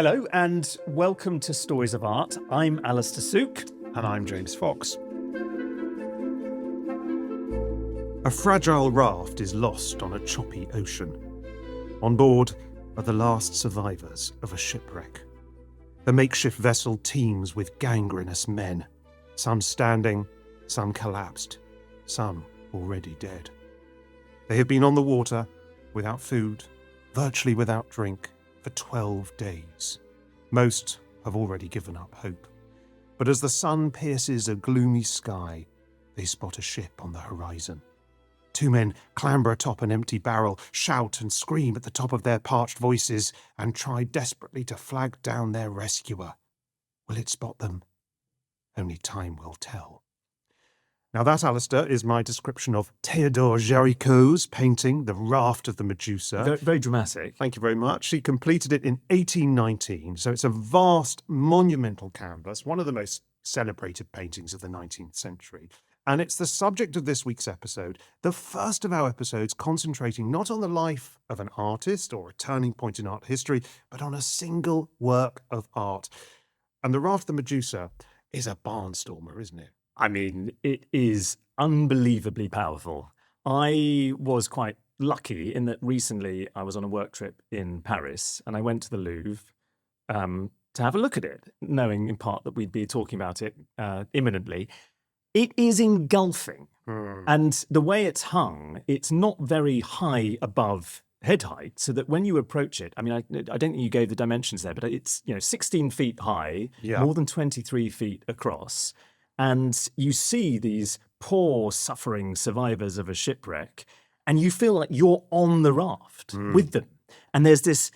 Hello and welcome to Stories of Art. I'm Alastair Sook. And I'm James Fox. A fragile raft is lost on a choppy ocean. On board are the last survivors of a shipwreck. The makeshift vessel teems with gangrenous men, some standing, some collapsed, some already dead. They have been on the water, without food, virtually without drink, for 12 days. Most have already given up hope. But as the sun pierces a gloomy sky, they spot a ship on the horizon. Two men clamber atop an empty barrel, shout and scream at the top of their parched voices, and try desperately to flag down their rescuer. Will it spot them? Only time will tell. Now that, Alastair, is my description of Théodore Géricault's painting, The Raft of the Medusa. Very, very dramatic. Thank you very much. He completed it in 1819, so it's a vast, monumental canvas, one of the most celebrated paintings of the 19th century. And it's the subject of this week's episode, the first of our episodes concentrating not on the life of an artist or a turning point in art history, but on a single work of art. And The Raft of the Medusa is a barnstormer, isn't it? I mean, it is unbelievably powerful. I was quite lucky in that recently I was on a work trip in Paris and I went to the Louvre to have a look at it, knowing in part that we'd be talking about it imminently. It is engulfing. And the way it's hung, it's not very high above head height, so that when you approach it, I mean, I don't think you gave the dimensions there, but it's 16 feet high, more than 23 feet across. And you see these poor, suffering survivors of a shipwreck, and you feel like you're on the raft with them. And there's this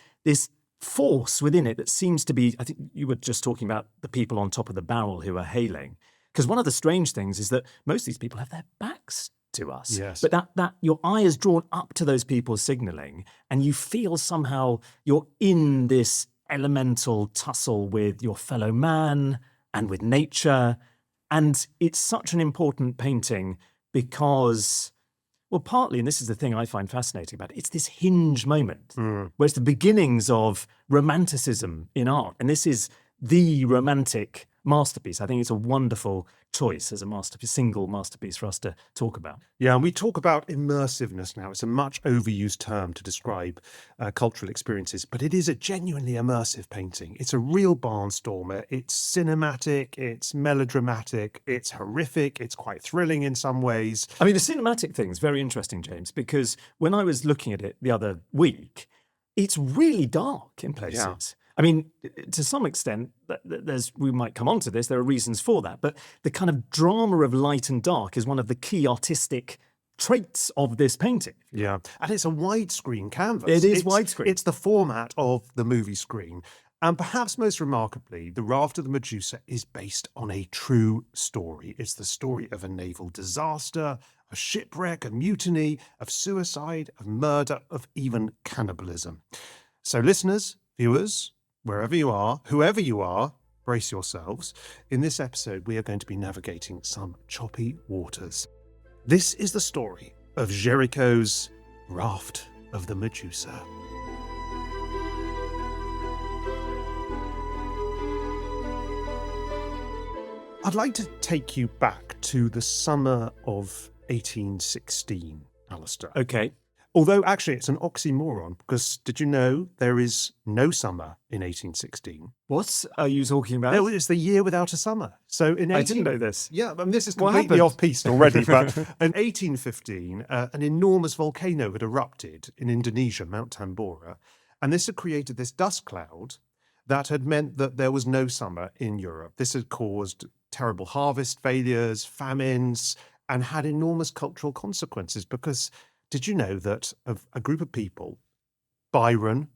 force within it that seems to be, I think you were just talking about the people on top of the barrel who are hailing. Because one of the strange things is that most of these people have their backs to us. Yes. But that your eye is drawn up to those people signalling, and you feel somehow you're in this elemental tussle with your fellow man and with nature. And it's such an important painting because, well, partly, and this is the thing I find fascinating about it, it's this hinge moment where it's the beginnings of romanticism in art. And this is the romantic masterpiece. I think it's a wonderful choice as a masterpiece, single masterpiece for us to talk about. Yeah, and we talk about immersiveness now. It's a much overused term to describe cultural experiences, but it is a genuinely immersive painting. It's a real barnstormer. It's cinematic, it's melodramatic, it's horrific, it's quite thrilling in some ways. I mean, the cinematic thing is very interesting, James, because when I was looking at it the other week, it's really dark in places. Yeah. I mean, to some extent, we might come on to this, there are reasons for that, but the kind of drama of light and dark is one of the key artistic traits of this painting. Yeah, and it's a widescreen canvas. It is widescreen. It's the format of the movie screen. And perhaps most remarkably, The Raft of the Medusa is based on a true story. It's the story of a naval disaster, a shipwreck, a mutiny, of suicide, of murder, of even cannibalism. So listeners, viewers, wherever you are, whoever you are, brace yourselves. In this episode, we are going to be navigating some choppy waters. This is the story of Géricault's Raft of the Medusa. I'd like to take you back to the summer of 1816, Alastair. Okay. Although, actually, it's an oxymoron, because did you know there is no summer in 1816? What are you talking about? No, it's the year without a summer. So in I didn't know this. Yeah, I mean, this is What completely happened? off-piste already, but in 1815, an enormous volcano had erupted in Indonesia, Mount Tambora, and this had created this dust cloud that had meant that there was no summer in Europe. This had caused terrible harvest failures, famines, and had enormous cultural consequences because did you know that a group of people, Byron,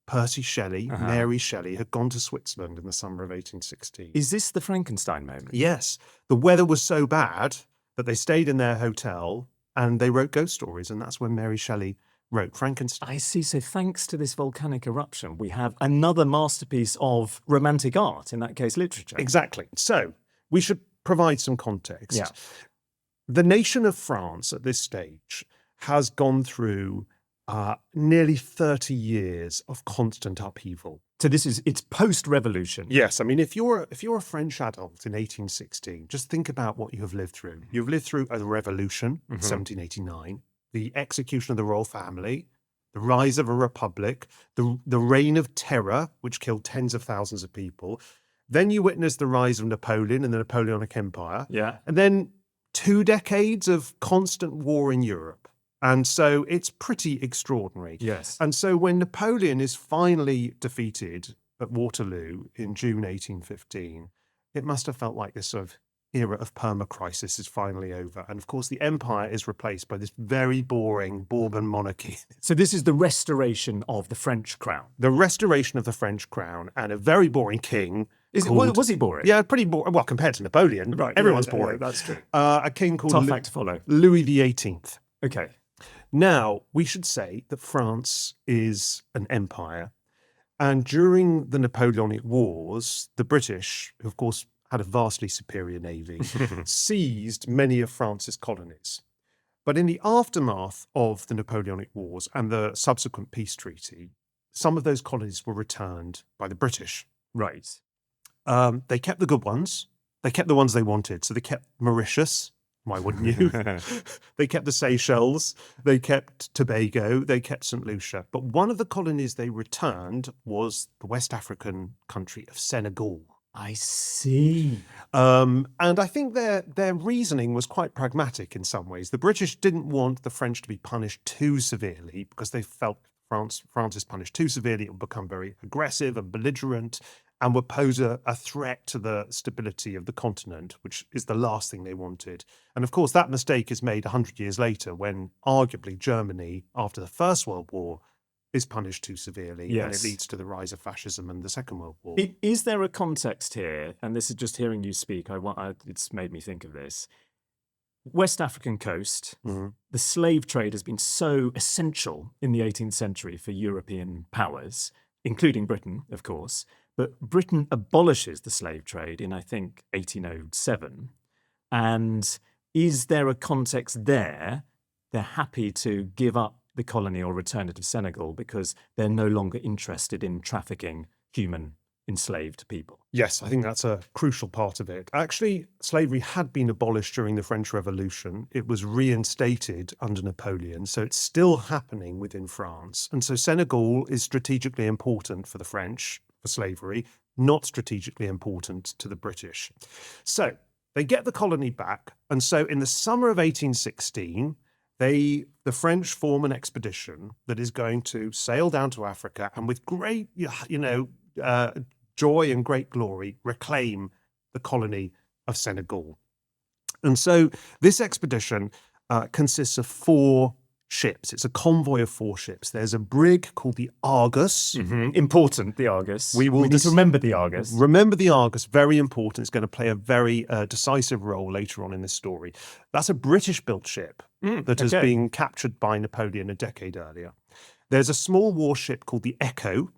Percy Shelley, Mary Shelley, had gone to Switzerland in the summer of 1816? Is this the Frankenstein moment? Yes. The weather was so bad that they stayed in their hotel and they wrote ghost stories, and that's when Mary Shelley wrote Frankenstein. I see. So thanks to this volcanic eruption, we have another masterpiece of romantic art, in that case, literature. Exactly. So we should provide some context. Yeah. The nation of France at this stage has gone through nearly 30 years of constant upheaval. So it's post-revolution. Yes, I mean, if you're a French adult in 1816, just think about what you have lived through. You've lived through a revolution, 1789, the execution of the royal family, the rise of a republic, the reign of terror, which killed tens of thousands of people. Then you witnessed the rise of Napoleon and the Napoleonic Empire. Yeah. And then 2 decades of constant war in Europe. And so it's pretty extraordinary. Yes. And so when Napoleon is finally defeated at Waterloo in June 1815, it must have felt like this sort of era of perma-crisis is finally over. And of course, the empire is replaced by this very boring Bourbon monarchy. So this is the restoration of the French crown. The restoration of the French crown and a very boring king. Was he boring? Yeah, pretty boring. Well, compared to Napoleon, Right. everyone's yeah, boring. Yeah, that's true. A king called Tough act to follow. Louis XVIII. Okay. Now, we should say that France is an empire. And during the Napoleonic Wars, the British, who of course had a vastly superior navy, seized many of France's colonies. But in the aftermath of the Napoleonic Wars and the subsequent peace treaty, some of those colonies were returned by the British. Right. They kept the good ones. They kept the ones they wanted. So they kept Mauritius. Why wouldn't you? They kept the Seychelles. They kept Tobago. They kept St. Lucia. But one of the colonies they returned was the West African country of Senegal. I see. And I think their reasoning was quite pragmatic in some ways. The British didn't want the French to be punished too severely because they felt France is punished too severely, it would become very aggressive and belligerent and would pose a threat to the stability of the continent, which is the last thing they wanted. And of course, that mistake is made 100 years later when arguably Germany, after the First World War, is punished too severely. Yes. And it leads to the rise of fascism and the Second World War. Is there a context here, and this is just hearing you speak, it's made me think of this. West African coast, the slave trade has been so essential in the 18th century for European powers, including Britain, of course. But Britain abolishes the slave trade in, I think, 1807. And is there a context there? They're happy to give up the colony or return it to Senegal because they're no longer interested in trafficking human enslaved people. Yes, I think that's a crucial part of it. Actually, slavery had been abolished during the French Revolution. It was reinstated under Napoleon, so it's still happening within France. And so Senegal is strategically important for the French, for slavery, not strategically important to the British. So they get the colony back. And so in the summer of 1816, the French form an expedition that is going to sail down to Africa and with great, joy and great glory, reclaim the colony of Senegal. And so this expedition consists of 4 ships. It's a convoy of 4 ships. There's a brig called the Argus. Important, the Argus. We need to remember the Argus. Remember the Argus, very important. It's going to play a very decisive role later on in this story. That's a British-built ship that has been captured by Napoleon a decade earlier. There's a small warship called the Echo,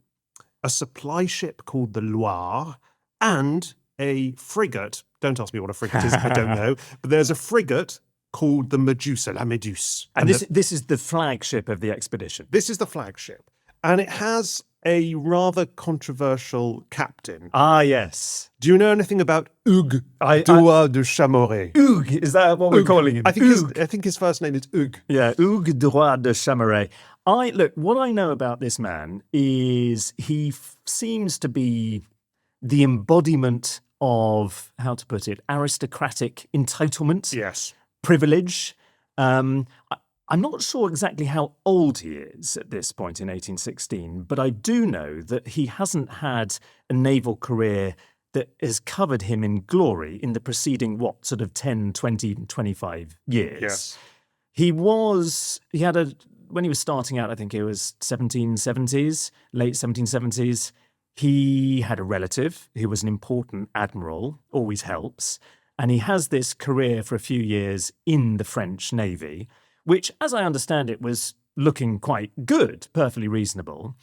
a supply ship called the Loire, and a frigate. Don't ask me what a frigate is, I don't know. But there's a frigate called the Medusa, La Méduse. And this is the flagship of the expedition. This is the flagship. And it has a rather controversial captain. Ah, yes. Do you know anything about Hugues Duroy de Chamoret? Hugues, is that what we're calling him? I think his first name is Hugues. Yeah, Hugues Duroy de Chamoret. What I know about this man is he seems to be the embodiment of, how to put it, aristocratic entitlement. Yes. Privilege. I'm not sure exactly how old he is at this point in 1816, but I do know that he hasn't had a naval career that has covered him in glory in the preceding, 10, 20, 25 years. Yes. When he was starting out, I think it was 1770s, late 1770s, he had a relative who was an important admiral, always helps, and he has this career for a few years in the French Navy, which, as I understand it, was looking quite good, perfectly reasonable.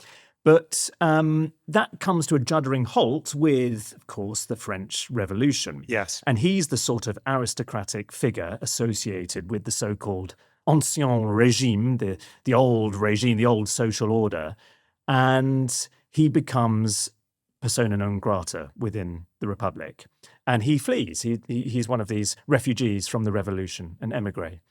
But that comes to a juddering halt with, of course, the French Revolution. Yes. And he's the sort of aristocratic figure associated with the so-called ancien régime, the old regime, the old social order, and he becomes persona non grata within the Republic. And he flees. He's one of these refugees from the revolution, an emigre.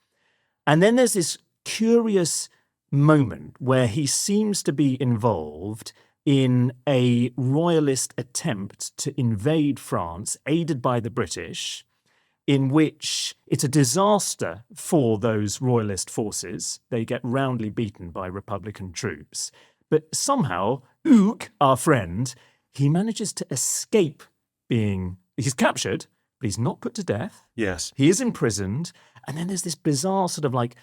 And then there's this curious moment where he seems to be involved in a royalist attempt to invade France, aided by the British, in which it's a disaster for those royalist forces. They get roundly beaten by Republican troops. But somehow, Hugues, our friend, he manages to escape being... He's captured, but he's not put to death. Yes. He is imprisoned. And then there's this bizarre sort of like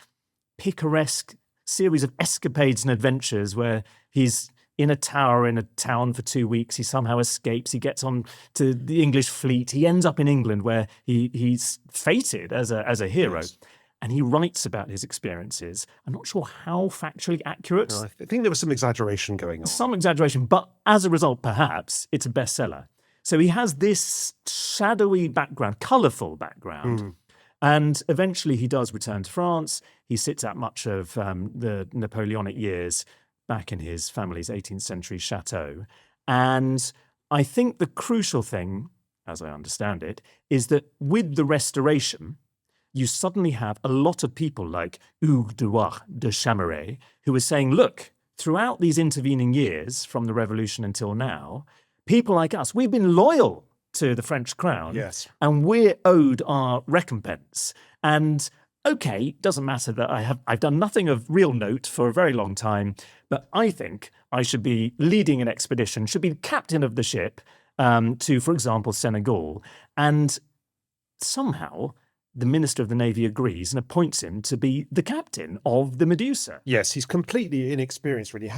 picaresque series of escapades and adventures where he's in a tower in a town for 2 weeks. He somehow escapes. He gets on to the English fleet. He ends up in England where he's fated as a hero. Yes. And he writes about his experiences. I'm not sure how factually accurate. No, I think there was some exaggeration going on. Some exaggeration, but as a result, perhaps, it's a bestseller. So he has this shadowy background, colourful background. And eventually he does return to France. He sits out much of the Napoleonic years back in his family's 18th century chateau. And I think the crucial thing, as I understand it, is that with the Restoration, you suddenly have a lot of people like Hugues de Chameray, who are saying, look, throughout these intervening years from the revolution until now, people like us, we've been loyal to the French crown. Yes. And we're owed our recompense. And okay, doesn't matter that I've done nothing of real note for a very long time, but I think I should be leading an expedition, should be the captain of the ship to, for example, Senegal. And somehow the Minister of the Navy agrees and appoints him to be the captain of the Medusa. Yes, he's completely inexperienced, really. He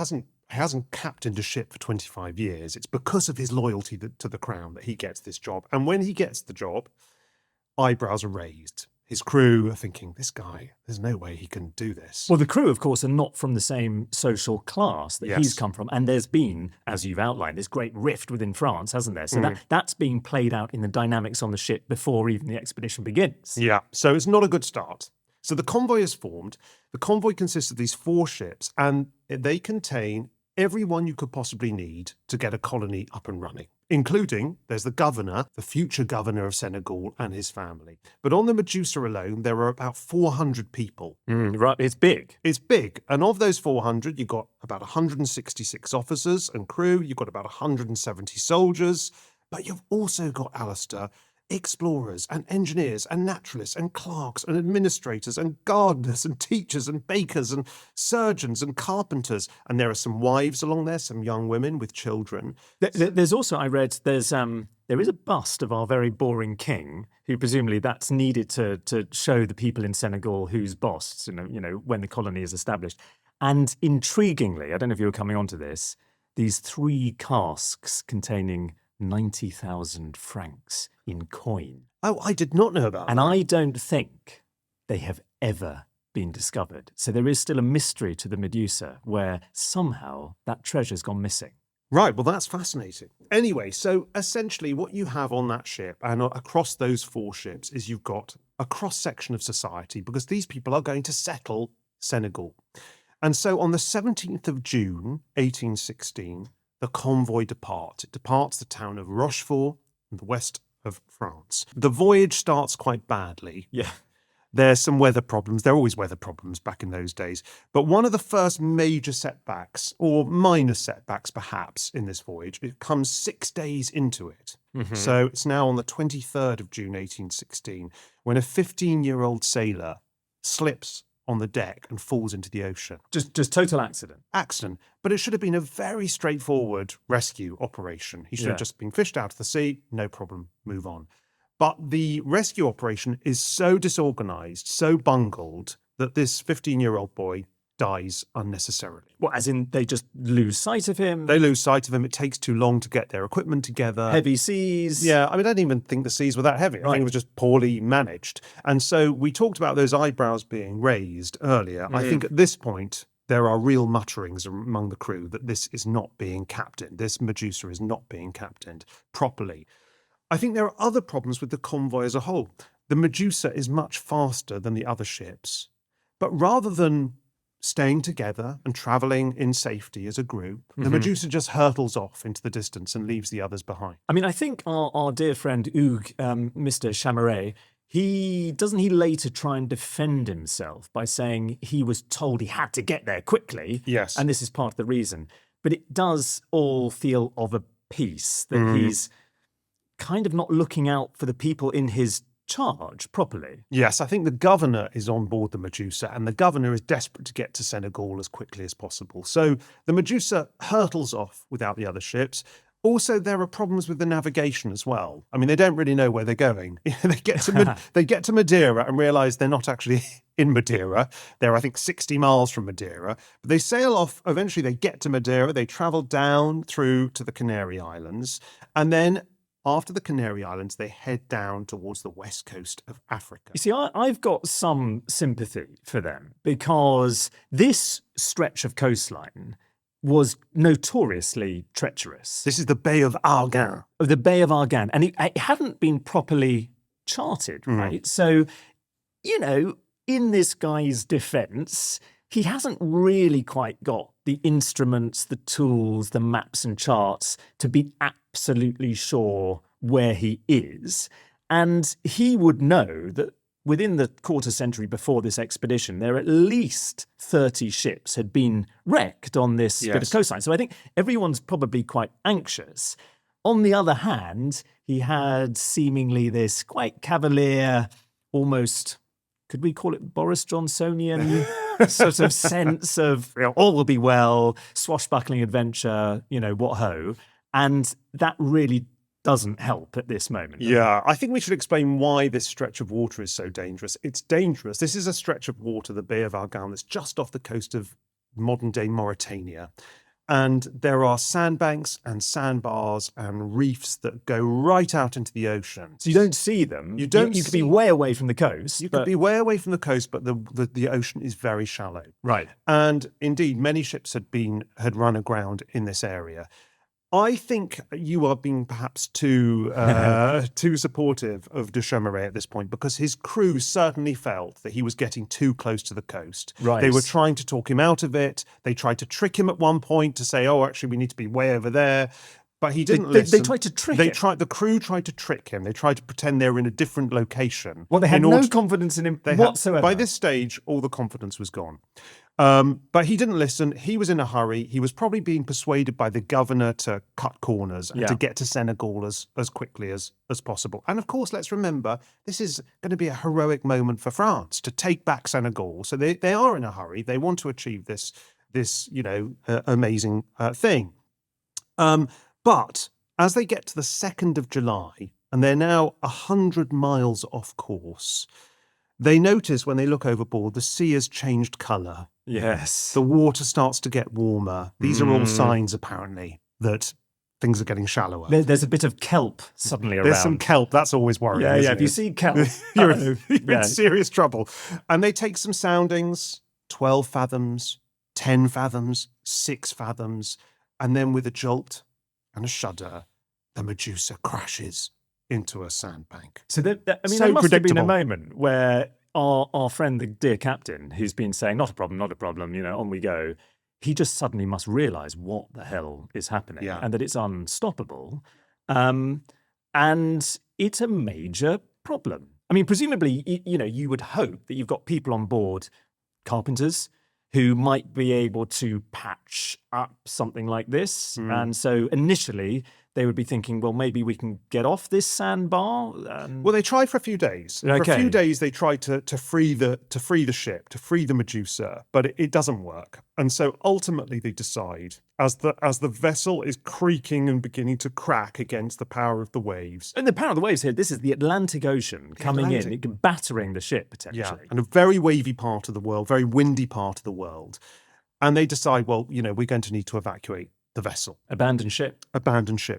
hasn't captained a ship for 25 years. It's because of his loyalty to the crown that he gets this job. And when he gets the job, eyebrows are raised. His crew are thinking, this guy, there's no way he can do this. Well, the crew, of course, are not from the same social class that he's Yes. come from. And there's been, as you've outlined, this great rift within France, hasn't there? So that's being played out in the dynamics on the ship before even the expedition begins. Yeah, so it's not a good start. So the convoy is formed. The convoy consists of these 4 ships, and they contain everyone you could possibly need to get a colony up and running, including there's the governor, the future governor of Senegal, and his family. But on the Medusa alone, there are about 400 people. Right, it's big. It's big. And of those 400, you've got about 166 officers and crew. You've got about 170 soldiers. But you've also got, Alastair, explorers and engineers and naturalists and clerks and administrators and gardeners and teachers and bakers and surgeons and carpenters. And there are some wives along there, some young women with children. There's also, I read, there is a bust of our very boring king, who presumably that's needed to show the people in Senegal who's boss, you know, when the colony is established. And intriguingly, I don't know if you were coming on to this, these 3 casks containing 90,000 francs in coin. Oh, I did not know about that. And I don't think they have ever been discovered. So there is still a mystery to the Medusa where somehow that treasure's gone missing. Right, well, that's fascinating. Anyway, so essentially what you have on that ship and across those 4 ships is you've got a cross-section of society, because these people are going to settle Senegal. And so on the 17th of June, 1816, the convoy departs. It departs the town of Rochefort in the west of France. The voyage starts quite badly. Yeah. There's some weather problems. There are always weather problems back in those days. But one of the first major setbacks, or minor setbacks perhaps, in this voyage, it comes 6 days into it. So it's now on the 23rd of June, 1816, when a 15-year-old sailor slips on the deck and falls into the ocean. Just total accident. Accident. But it should have been a very straightforward rescue operation. He should have just been fished out of the sea, no problem, move on. But the rescue operation is so disorganized, so bungled, that this 15-year-old boy dies unnecessarily. Well, as in they just lose sight of him? They lose sight of him. It takes too long to get their equipment together. Heavy seas? Yeah, I mean, I don't even think the seas were that heavy. I think it was just poorly managed. And so we talked about those eyebrows being raised earlier. I think at this point, there are real mutterings among the crew that this is not being captained. This Medusa is not being captained properly. I think there are other problems with the convoy as a whole. The Medusa is much faster than the other ships, But rather than staying together and travelling in safety as a group, the Medusa just hurtles off into the distance and leaves the others behind. I mean, I think our dear friend Hugues, Mr. Chamaret, he later try and defend himself by saying he was told he had to get there quickly. Yes. And this is part of the reason. But it does all feel of a piece that he's kind of not looking out for the people in his charge properly. Yes, I think the governor is on board the Medusa, and the governor is desperate to get to Senegal as quickly as possible. So the Medusa hurtles off without the other ships. Also, there are problems with the navigation as well. I mean, they don't really know where they're going. They get to Madeira and realise they're not actually in Madeira. They're, I think, 60 miles from Madeira. But they sail off. Eventually, they get to Madeira. They travel down through to the Canary Islands. And then after the Canary Islands, they head down towards the west coast of Africa. You see, I've got some sympathy for them because this stretch of coastline was notoriously treacherous. This is the Bay of Arguin. The Bay of Arguin. And it hadn't been properly charted, right? So, in this guy's defence, he hasn't really quite got the instruments, the tools, the maps and charts to be absolutely sure where he is. And he would know that within the quarter century before this expedition, there at least 30 ships had been wrecked on this bit of coastline. So I think everyone's probably quite anxious. On the other hand, he had seemingly this quite cavalier, almost, could we call it Boris Johnsonian sort of sense of all will be well, swashbuckling adventure, what ho. And that really doesn't help at this moment. Yeah, I think we should explain why this stretch of water is so dangerous. It's dangerous. This is a stretch of water, the Bay of Arguin, that's just off the coast of modern-day Mauritania. And there are sandbanks and sandbars and reefs that go right out into the ocean. So you don't see them. You could be way away from the coast. You could be way away from the coast, but the ocean is very shallow. Right. And indeed, many ships had run aground in this area. I think you are being perhaps too supportive of de Chamaret at this point, because his crew certainly felt that he was getting too close to the coast. Right. They were trying to talk him out of it. They tried to trick him at one point to say, "Oh, actually, we need to be way over there." But he didn't listen. They tried to trick him. The crew tried to trick him. They tried to pretend they were in a different location. Well, they had no confidence in him whatsoever. By this stage, all the confidence was gone. But he didn't listen. He was in a hurry. He was probably being persuaded by the governor to cut corners and to get to Senegal as quickly as possible. And of course, let's remember, this is going to be a heroic moment for France to take back Senegal. So they are in a hurry. They want to achieve this amazing thing. But as they get to the 2nd of July, and they're now 100 miles off course, they notice when they look overboard, the sea has changed colour. Yes. The water starts to get warmer. These are all signs, apparently, that things are getting shallower. There's a bit of kelp suddenly around. There's some kelp. That's always worrying. Yeah. If you see kelp, you're in serious trouble. And they take some soundings, 12 fathoms, 10 fathoms, 6 fathoms, and then with a jolt and a shudder, the Medusa crashes into a sandbank. So there must have been a moment where our friend, the dear captain, who's been saying, not a problem, on we go, he just suddenly must realise what the hell is happening and that it's unstoppable. And it's a major problem. I mean, presumably, you would hope that you've got people on board, carpenters, who might be able to patch up something like this. And so initially they would be thinking, well, maybe we can get off this sandbar. Well, they tried for a few days. Okay. For a few days, they tried to free the ship, to free the Medusa, but it doesn't work. And so ultimately they decide, as the vessel is creaking and beginning to crack against the power of the waves. And the power of the waves here, this is the Atlantic Ocean coming in, battering the ship potentially. Yeah, and a very wavy part of the world, very windy part of the world. And they decide, well, we're going to need to evacuate the vessel. Abandon ship.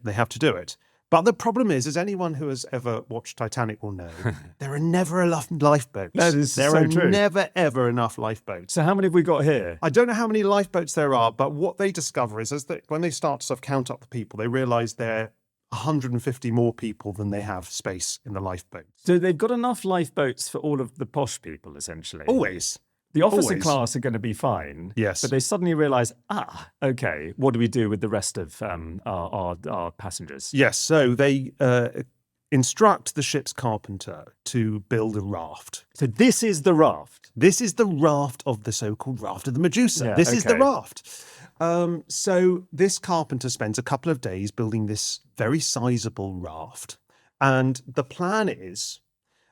They have to do it. But the problem is, as anyone who has ever watched Titanic will know, there are never enough lifeboats. That is there so are true. Never, ever enough lifeboats. So how many have we got here? I don't know how many lifeboats there are, but what they discover is that when they start to sort of count up the people, they realise there are 150 more people than they have space in the lifeboats. So they've got enough lifeboats for all of the posh people, essentially. Always. The officer Always. class are going to be fine. Yes. But they suddenly realise, okay, what do we do with the rest of our passengers? Yes, so they instruct the ship's carpenter to build a raft. So this is the raft. This is the raft of the so-called Raft of the Medusa. Yeah, This is the okay. raft. So this carpenter spends a couple of days building this very sizable raft. And the plan is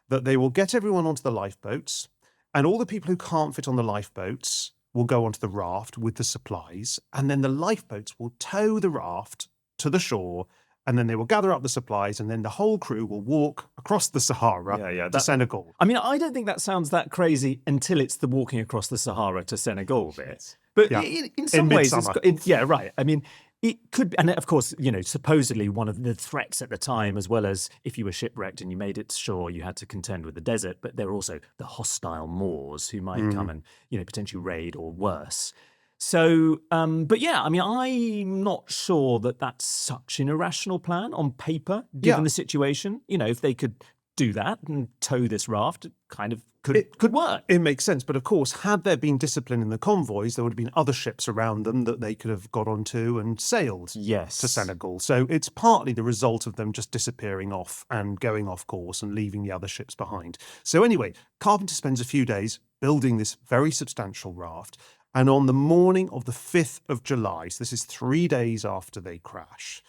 that they will get everyone onto the lifeboats, and all the people who can't fit on the lifeboats will go onto the raft with the supplies, and then the lifeboats will tow the raft to the shore, and then they will gather up the supplies, and then the whole crew will walk across the Sahara to Senegal. I mean, I don't think that sounds that crazy until it's the walking across the Sahara to Senegal bit. But in some ways, right. I mean, it could, and of course, supposedly one of the threats at the time, as well as if you were shipwrecked and you made it to shore, you had to contend with the desert, but there were also the hostile Moors who might come and, potentially raid or worse. So, but yeah, I mean, I'm not sure that that's such an irrational plan on paper, given the situation. If they could do that and tow this raft, it kind of could work. It makes sense. But of course, had there been discipline in the convoys, there would have been other ships around them that they could have got onto and sailed to Senegal. So it's partly the result of them just disappearing off and going off course and leaving the other ships behind. So anyway, Carpenter spends a few days building this very substantial raft. And on the morning of the 5th of July, so this is 3 days after they crash,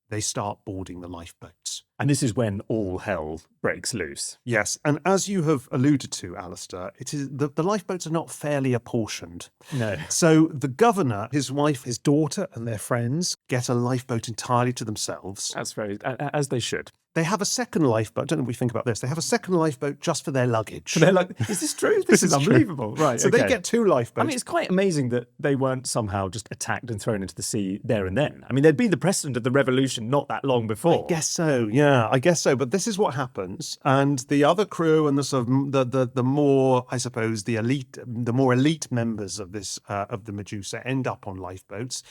they start boarding the lifeboats. And this is when all hell breaks loose. Yes, and as you have alluded to, Alastair, it is the lifeboats are not fairly apportioned. No. So the governor, his wife, his daughter, and their friends get a lifeboat entirely to themselves. That's as they should. They have a second lifeboat. I don't know what we think about this. They have a second lifeboat just for their luggage. Is this true? This is unbelievable. True. Right. So they get 2 lifeboats. I mean, it's quite amazing that they weren't somehow just attacked and thrown into the sea there and then. I mean, there'd been the precedent of the revolution not that long before. I guess so. Yeah, I guess so. But this is what happens. And the other crew and the sort of the more, I suppose, the more elite members of this of the Medusa end up on lifeboats.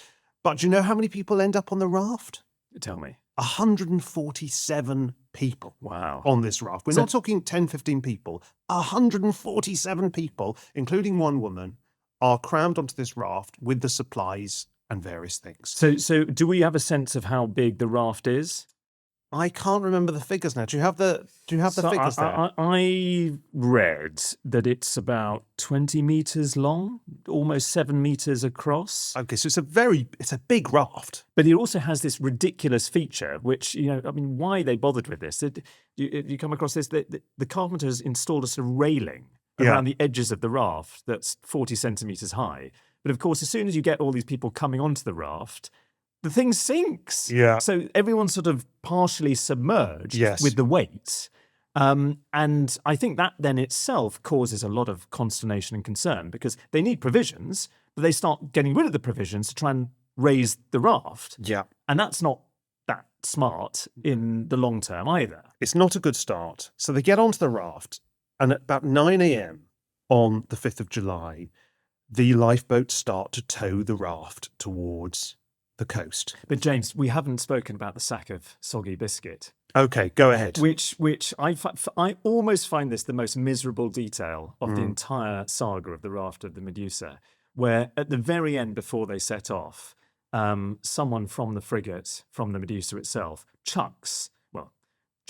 But do you know how many people end up on the raft? Tell me. 147 people. Wow. On this raft. We're not talking 10, 15 people. 147 people, including one woman, are crammed onto this raft with the supplies and various things. So do we have a sense of how big the raft is? I can't remember the figures now. Do you have the figures there? I read that it's about 20 meters long, almost 7 meters across. Okay, so it's a big raft. But it also has this ridiculous feature, which, why they bothered with this. You come across this, the carpenters installed a sort of railing around the edges of the raft that's 40 centimeters high. But of course, as soon as you get all these people coming onto the raft, the thing sinks. Yeah. So everyone's sort of partially submerged with the weight. And I think that then itself causes a lot of consternation and concern because they need provisions, but they start getting rid of the provisions to try and raise the raft. Yeah. And that's not that smart in the long term either. It's not a good start. So they get onto the raft, and at about 9 a.m. on the 5th of July, the lifeboats start to tow the raft towards the coast. But James, we haven't spoken about the sack of soggy biscuit. Okay, go ahead. Which I almost find this the most miserable detail of the entire saga of the Raft of the Medusa, where at the very end, before they set off, someone from the frigate, from the Medusa itself, chucks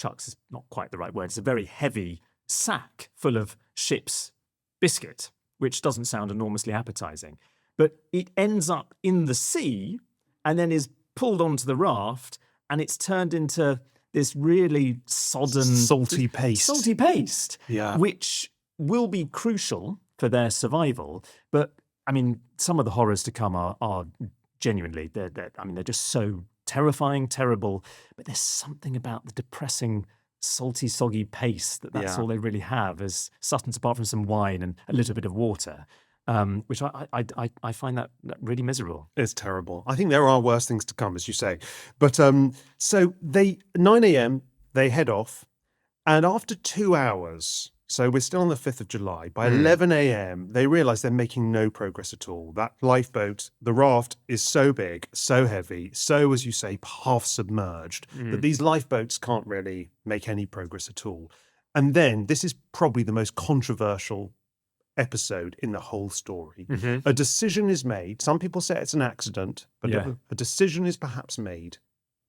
is not quite the right word, it's a very heavy sack full of ship's biscuit, which doesn't sound enormously appetizing. But it ends up in the sea and then is pulled onto the raft, and it's turned into this really sodden... Salty paste. Yeah. Which will be crucial for their survival. But, I mean, some of the horrors to come are genuinely, they're just so terrifying, terrible, but there's something about the depressing, salty, soggy paste that's all they really have as sustenance apart from some wine and a little bit of water. Which I find that really miserable. It's terrible. I think there are worse things to come, as you say. But so 9 a.m., they head off. And after 2 hours, so we're still on the 5th of July, by 11 a.m., they realise they're making no progress at all. That lifeboat, the raft, is so big, so heavy, so, as you say, half submerged, that these lifeboats can't really make any progress at all. And then, this is probably the most controversial episode in the whole story. Mhm. A decision is made. Some people say it's an accident, but Yeah. a decision is perhaps made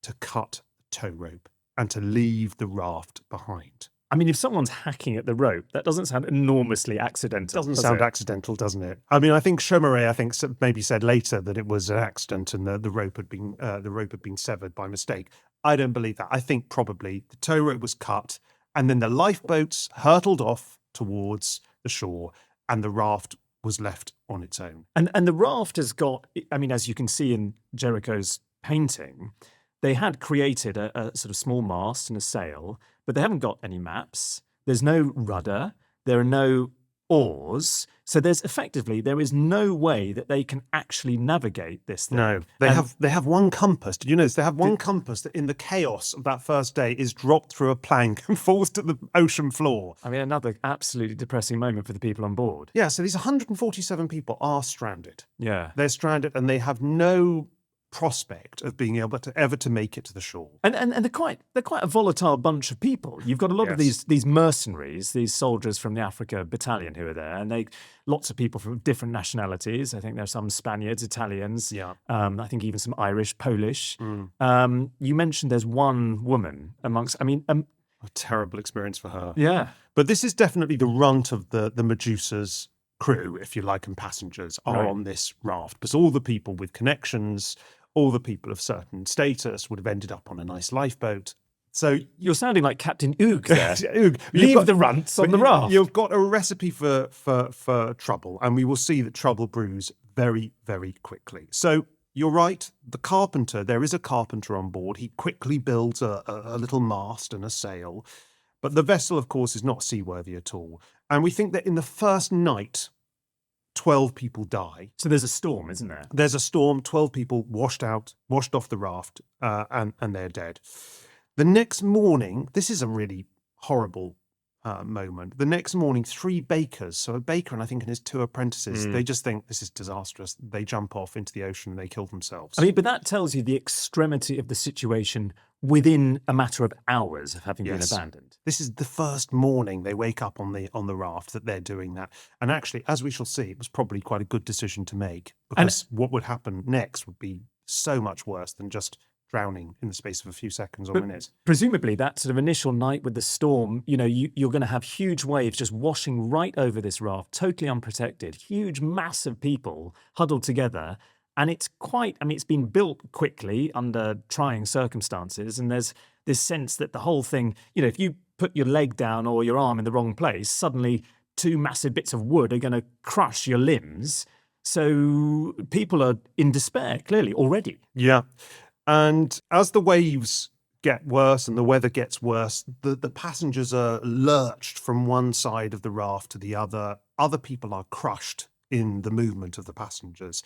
to cut the tow rope and to leave the raft behind. I mean, if someone's hacking at the rope, that doesn't sound enormously accidental. Doesn't does sound it? accidental, doesn't it? I mean, I think Chaumaret, maybe said later that it was an accident and the rope had been severed by mistake. I don't believe that. I think probably the tow rope was cut, and then the lifeboats hurtled off towards the shore, and the raft was left on its own. And the raft has got, I mean, as you can see in Géricault's painting, they had created a sort of small mast and a sail, but they haven't got any maps. There's no rudder. There are no oars. So there is no way that they can actually navigate this thing. No, they have one compass. Did you notice they have one compass that in the chaos of that first day is dropped through a plank and falls to the ocean floor? I mean, another absolutely depressing moment for the people on board. Yeah, so these 147 people are stranded. Yeah. They're stranded and they have no prospect of being able to ever to make it to the shore. And they're quite a volatile bunch of people. You've got a lot of these mercenaries, these soldiers from the Africa battalion who are there, and lots of people from different nationalities. I think there are some Spaniards, Italians. Yeah. I think even some Irish, Polish. You mentioned there's one woman amongst. I mean, A terrible experience for her. yeah. But this is definitely the runt of the Medusa's crew, if you like, and passengers are Right. on this raft. Because all the people with connections, all the people of certain status would have ended up on a nice lifeboat. So You're sounding like Captain Oog there. Oog, Leave the runts on the raft. You've got a recipe for trouble, and we will see that trouble brews very, very quickly. So you're right, the carpenter, there is a carpenter on board. He quickly builds a little mast and a sail. But the vessel, of course, is not seaworthy at all. And we think that in the first night, 12 people die. So there's a storm, isn't there? There's a storm, 12 people washed off the raft, and they're dead. The next morning, this is a really horrible moment. The next morning, 3 bakers, so a baker and I think and his 2 apprentices, they just think this is disastrous. They jump off into the ocean and they kill themselves. I mean, but that tells you the extremity of the situation within a matter of hours of having been Yes. abandoned. This is the first morning they wake up on the raft that they're doing that. And actually, as we shall see, it was probably quite a good decision to make, because what would happen next would be so much worse than just drowning in the space of a few seconds or minutes. Presumably, that sort of initial night with the storm, you're going to have huge waves just washing right over this raft, totally unprotected, huge mass of people huddled together. And it's been built quickly under trying circumstances. And there's this sense that the whole thing, if you put your leg down or your arm in the wrong place, suddenly 2 massive bits of wood are going to crush your limbs. So people are in despair, clearly, already. Yeah. And as the waves get worse and the weather gets worse, the passengers are lurched from one side of the raft to the other. Other people are crushed in the movement of the passengers.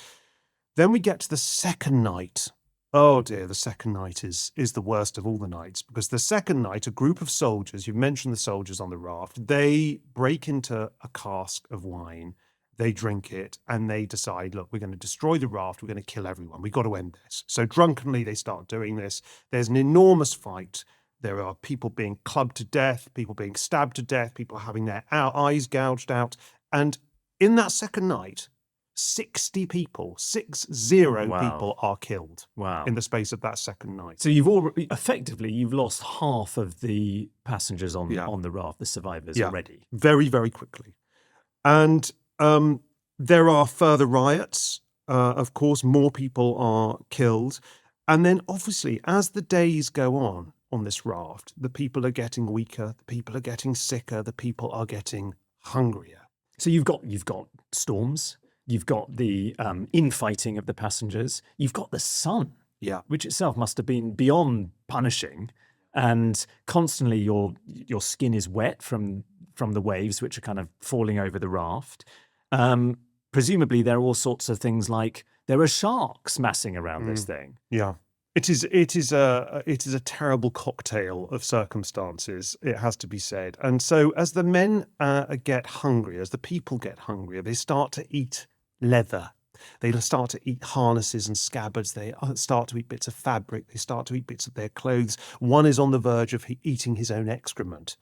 Then we get to the second night. Oh dear, the second night is the worst of all the nights, because the second night, a group of soldiers, you've mentioned the soldiers on the raft, they break into a cask of wine, they drink it, and they decide, look, we're going to destroy the raft, we're going to kill everyone, we've got to end this. So drunkenly they start doing this. There's an enormous fight. There are people being clubbed to death, people being stabbed to death, people having their eyes gouged out. And in that second night, 60 people, 60 people are killed in the space of that second night. So you've lost half of the passengers on the raft, the survivors already. Very, very quickly. And there are further riots. Of course, more people are killed. And then obviously, as the days go on this raft, the people are getting weaker, the people are getting sicker, the people are getting hungrier. So you've got storms. You've got the infighting of the passengers. You've got the sun, which itself must have been beyond punishing, and constantly your skin is wet from the waves, which are kind of falling over the raft. Presumably, there are all sorts of things like there are sharks massing around this thing. Yeah, it is a terrible cocktail of circumstances. It has to be said. And so, as the men get hungrier, as the people get hungrier, they start to eat leather. They start to eat harnesses and scabbards. They start to eat bits of fabric. They start to eat bits of their clothes. One is on the verge of eating his own excrement.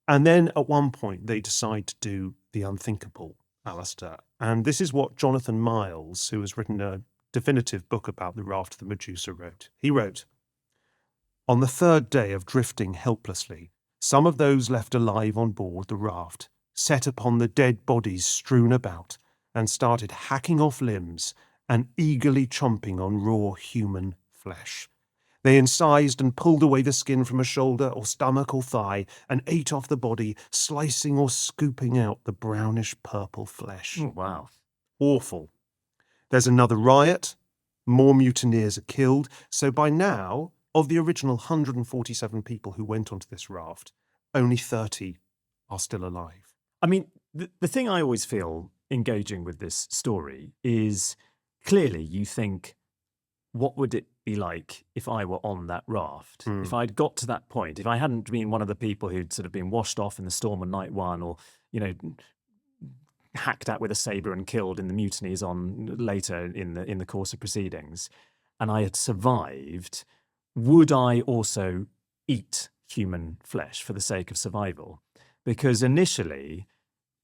And then at one point, they decide to do the unthinkable. Alastair. And this is what Jonathan Miles, who has written a definitive book about the raft of the Medusa, wrote. He wrote, "On the third day of drifting helplessly, some of those left alive on board the raft set upon the dead bodies strewn about and started hacking off limbs and eagerly chomping on raw human flesh. They incised and pulled away the skin from a shoulder or stomach or thigh and ate off the body, slicing or scooping out the brownish-purple flesh." Oh, wow. Awful. There's another riot. More mutineers are killed. So by now, of the original 147 people who went onto this raft, only 30 are still alive. I mean, the thing I always feel engaging with this story is clearly you think, what would it be like if I were on that raft? If I'd got to that point, if I hadn't been one of the people who'd sort of been washed off in the storm on night one, or, hacked at with a saber and killed in the mutinies on later in the course of proceedings, and I had survived, would I also eat human flesh for the sake of survival? Because initially,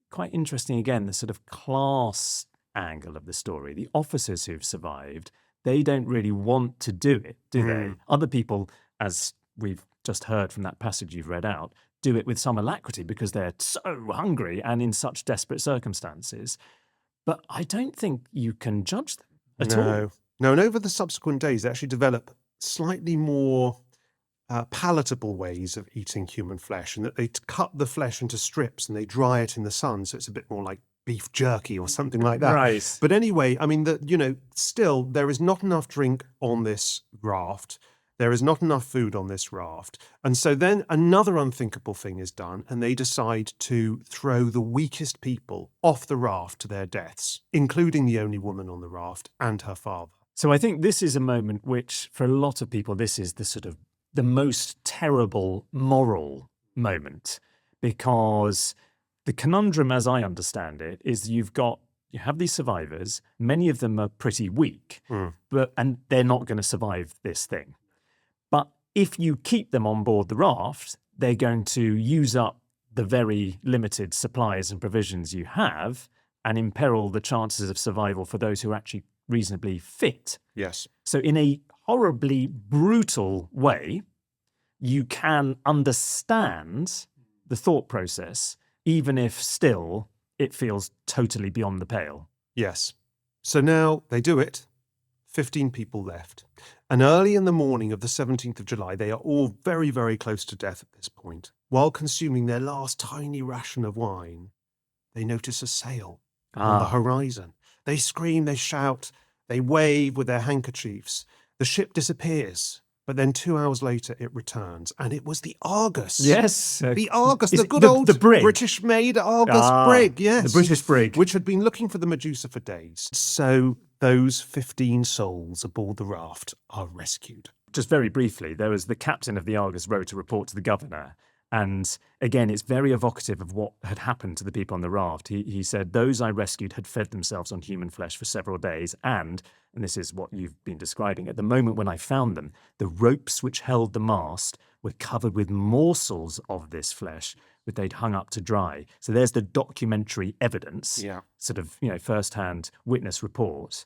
quite interesting again, the sort of class angle of the story, the officers who've survived, they don't really want to do it, do they? Other people, as we've just heard from that passage you've read out, do it with some alacrity because they're so hungry and in such desperate circumstances. But I don't think you can judge them at all. No, and over the subsequent days, they actually develop slightly more palatable ways of eating human flesh, and that they cut the flesh into strips and they dry it in the sun, so it's a bit more like beef jerky or something like that. Right. But anyway, I mean, still, there is not enough drink on this raft. There is not enough food on this raft. And so then another unthinkable thing is done, and they decide to throw the weakest people off the raft to their deaths, including the only woman on the raft and her father. So I think this is a moment which, for a lot of people, this is the sort of the most terrible moral moment, because the conundrum, as I understand it, is you have these survivors, many of them are pretty weak, and they're not going to survive this thing. But if you keep them on board the raft, they're going to use up the very limited supplies and provisions you have and imperil the chances of survival for those who are actually reasonably fit. Yes. So in a horribly brutal way, you can understand the thought process, even if still it feels totally beyond the pale. Yes. So now they do it. 15 people left. And early in the morning of the 17th of July, they are all very, very close to death at this point. While consuming their last tiny ration of wine, they notice a sail on the horizon. They scream, they shout, they wave with their handkerchiefs. The ship disappears. But then 2 hours later, it returns, and it was the Argus. Yes. The Argus, Is the it good old the brig? British-made Argus brig, yes. The British brig. Which had been looking for the Medusa for days. So those 15 souls aboard the raft are rescued. Just very briefly, there was the captain of the Argus wrote a report to the governor. And again, it's very evocative of what had happened to the people on the raft. He said, "Those I rescued had fed themselves on human flesh for several days, and this is what you've been describing, at the moment when I found them, the ropes which held the mast were covered with morsels of this flesh, which they'd hung up to dry." So there's the documentary evidence, sort of, first-hand witness report.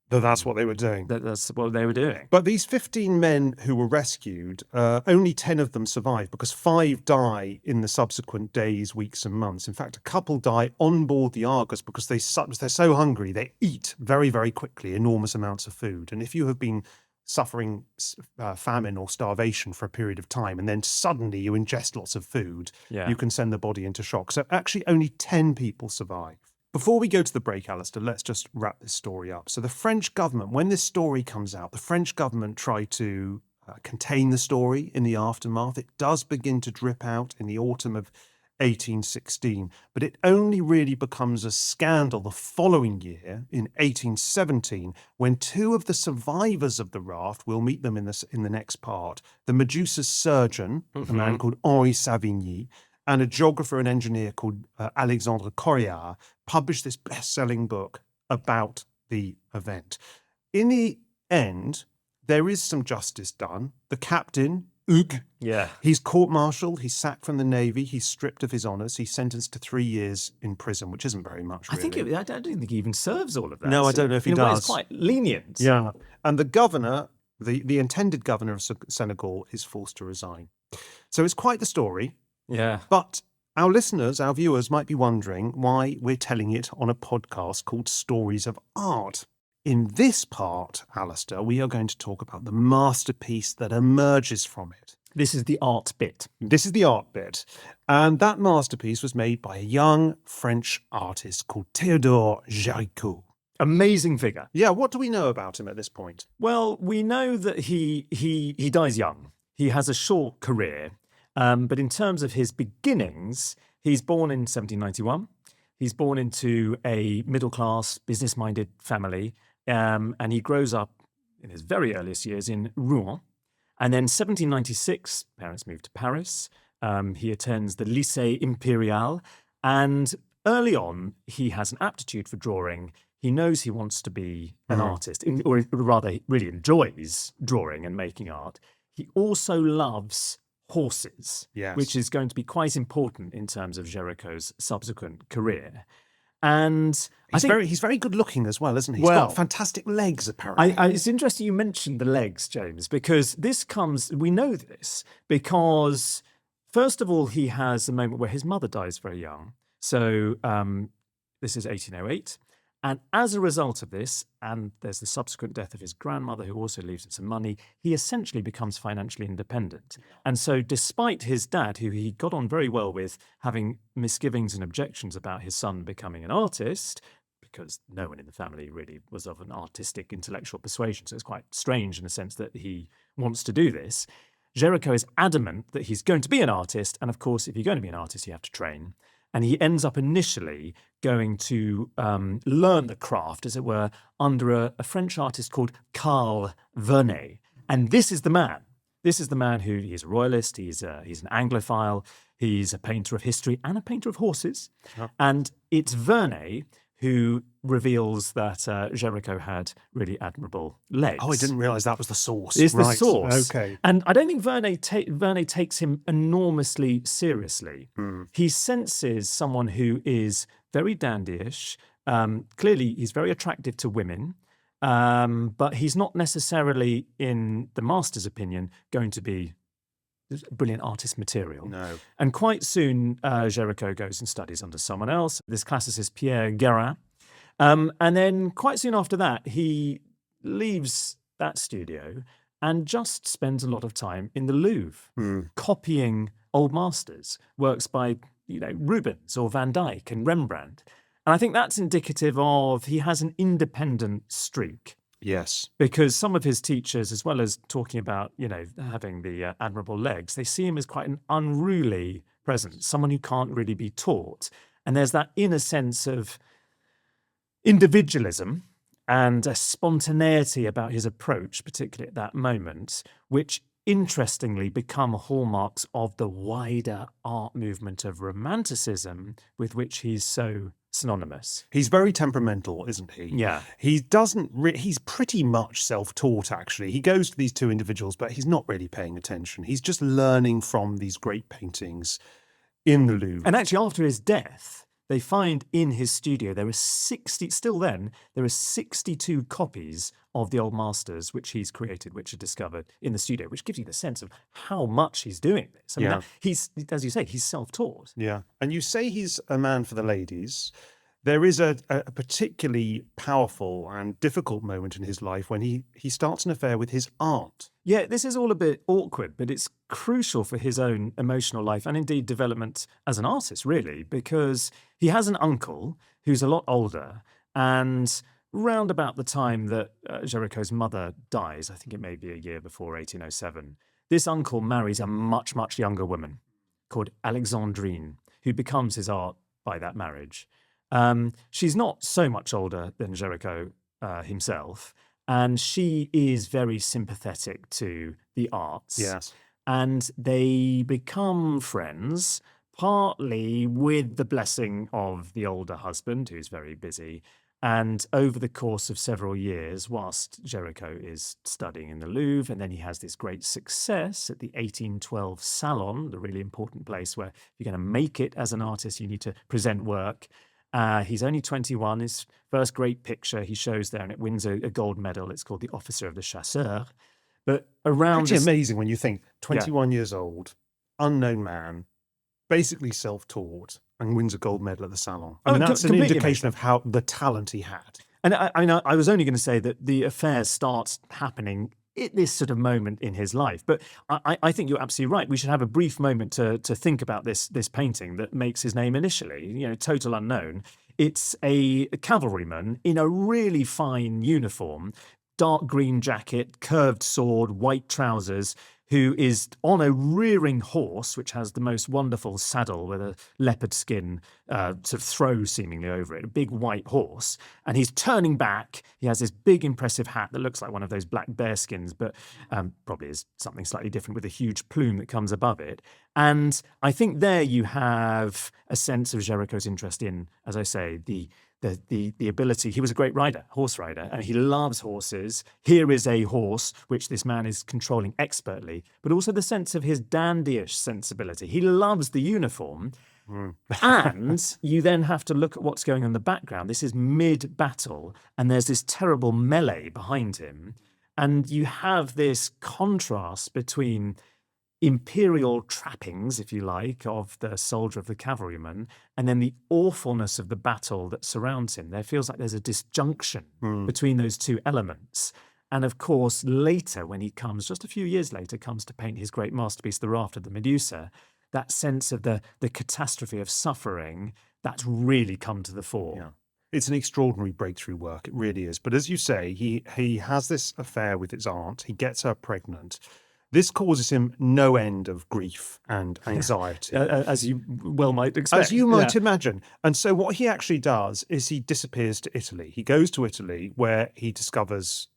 That's what they were doing. That's what they were doing. But these 15 men who were rescued, only 10 of them survive because 5 die in the subsequent days, weeks and months. In fact, a couple die on board the Argus because they're so hungry, they eat very, very quickly enormous amounts of food. And if you have been suffering famine or starvation for a period of time and then suddenly you ingest lots of food, you can send the body into shock. So actually only 10 people survive. Before we go to the break, Alastair, let's just wrap this story up. So the French government, when this story comes out, the French government tried to contain the story in the aftermath. It does begin to drip out in the autumn of 1816, but it only really becomes a scandal the following year, in 1817, when 2 of the survivors of the raft, we'll meet them in the next part, the Medusa's surgeon, a man called Henri Savigny, and a geographer and engineer called Alexandre Correard, published this best-selling book about the event. In the end, there is some justice done. The captain Yeah. He's court-martialed, he's sacked from the Navy, he's stripped of his honours, he's sentenced to 3 years in prison, which isn't very much, really. I don't think he even serves all of that. No, I So don't know if he in a way, does. it's quite lenient. Yeah. And the governor, the intended governor of Senegal, is forced to resign. So it's quite the story. Yeah. But our listeners, our viewers might be wondering why we're telling it on a podcast called Stories of Art. In this part, Alastair, we are going to talk about the masterpiece that emerges from it. This is the art bit. This is the art bit. And that masterpiece was made by a young French artist called Théodore Géricault. Amazing figure. Yeah, what do we know about him at this point? Well, we know that he dies young. He has a short career. But in terms of his beginnings, he's born in 1791. He's born into a middle-class, business-minded family. And he grows up in his very earliest years in Rouen. And then 1796, parents moved to Paris. He attends the Lycée Imperial. And early on, he has an aptitude for drawing. He knows he wants to be an artist, or rather, he really enjoys drawing and making art. He also loves horses, Yes. which is going to be quite important in terms of Géricault's subsequent career. And He's very good looking as well, isn't he? He's Well, got fantastic legs, apparently. it's interesting you mentioned the legs, James, because we know this because, first of all, he has a moment where his mother dies very young. So this is 1808. And as a result of this, and there's the subsequent death of his grandmother, who also leaves him some money, he essentially becomes financially independent. And so despite his dad, who he got on very well with, having misgivings and objections about his son becoming an artist, because no one in the family really was of an artistic intellectual persuasion, so it's quite strange in the sense that he wants to do this, Géricault is adamant that he's going to be an artist. And of course, if you're going to be an artist, you have to train. And he ends up initially going to learn the craft, as it were, under a French artist called Carl Vernet. And this is the man. This is the man who, he's a royalist, he's an Anglophile, he's a painter of history and a painter of horses. Yep. And it's Vernet who reveals that Géricault had really admirable legs. Oh, I didn't realise that was the source. It's right. the source. Okay. And I don't think Vernet takes him enormously seriously. Mm. He senses someone who is very dandyish. Clearly, he's very attractive to women. But he's not necessarily, in the master's opinion, going to be brilliant artist material. No. And quite soon, Géricault goes and studies under someone else, this classicist Pierre Guérin. And then quite soon after that, he leaves that studio and just spends a lot of time in the Louvre, copying old masters, works by Rubens or Van Dyck and Rembrandt. And I think that's indicative of he has an independent streak. Yes. Because some of his teachers, as well as talking about, having the admirable legs, they see him as quite an unruly presence, someone who can't really be taught. And there's that inner sense of individualism and a spontaneity about his approach, particularly at that moment, which interestingly become hallmarks of the wider art movement of Romanticism with which he's so synonymous. He's very temperamental, isn't he? Yeah. He doesn't. He's pretty much self-taught, actually. He goes to these two individuals, but he's not really paying attention. He's just learning from these great paintings in the Louvre. And actually, after his death, they find in his studio there are 62 copies of the old masters which he's created, which are discovered in the studio, which gives you the sense of how much he's doing this. I mean, he's, as you say, he's self-taught. Yeah. And you say he's a man for the ladies. There is a particularly powerful and difficult moment in his life when he starts an affair with his aunt. Yeah, this is all a bit awkward, but it's crucial for his own emotional life and indeed development as an artist, really, because he has an uncle who's a lot older, and round about the time that Géricault's mother dies, I think it may be a year before 1807, this uncle marries a much, much younger woman called Alexandrine, who becomes his art by that marriage. She's not so much older than Géricault himself, and she is very sympathetic to the arts. Yes. And they become friends, partly with the blessing of the older husband, who's very busy, And over the course of several years, whilst Géricault is studying in the Louvre, and then he has this great success at the 1812 Salon, the really important place where if you're going to make it as an artist, you need to present work. He's only 21. His first great picture he shows there, and it wins a gold medal. It's called The Officer of the Chasseurs. But around Pretty amazing when you think 21 years old, unknown man, basically self-taught, and wins a gold medal at the Salon. I mean, that's an indication of how the talent he had. And I was only going to say that the affair starts happening at this sort of moment in his life. But I think you're absolutely right. We should have a brief moment to think about this painting that makes his name initially, total unknown. It's a cavalryman in a really fine uniform, dark green jacket, curved sword, white trousers, who is on a rearing horse, which has the most wonderful saddle with a leopard skin sort of throw seemingly over it, a big white horse. And he's turning back. He has this big, impressive hat that looks like one of those black bear skins, but probably is something slightly different with a huge plume that comes above it. And I think there you have a sense of Géricault's interest in, as I say, the ability. He was a great rider, horse rider, and he loves horses. Here is a horse which this man is controlling expertly, but also the sense of his dandyish sensibility. He loves the uniform. And you then have to look at what's going on in the background. This is mid-battle, and there's this terrible melee behind him. And you have this contrast between imperial trappings, if you like, of the soldier, of the cavalryman, and then the awfulness of the battle that surrounds him. There feels like there's a disjunction between those two elements. And of course, later, when he comes, just a few years later, comes to paint his great masterpiece, The Raft of the Medusa, that sense of the catastrophe of suffering, that's really come to the fore. Yeah. It's an extraordinary breakthrough work, it really is. But as you say, he has this affair with his aunt, he gets her pregnant. This causes him no end of grief and anxiety. As you well might expect. As you might imagine. And so what he actually does is he disappears to Italy. He goes to Italy where he discovers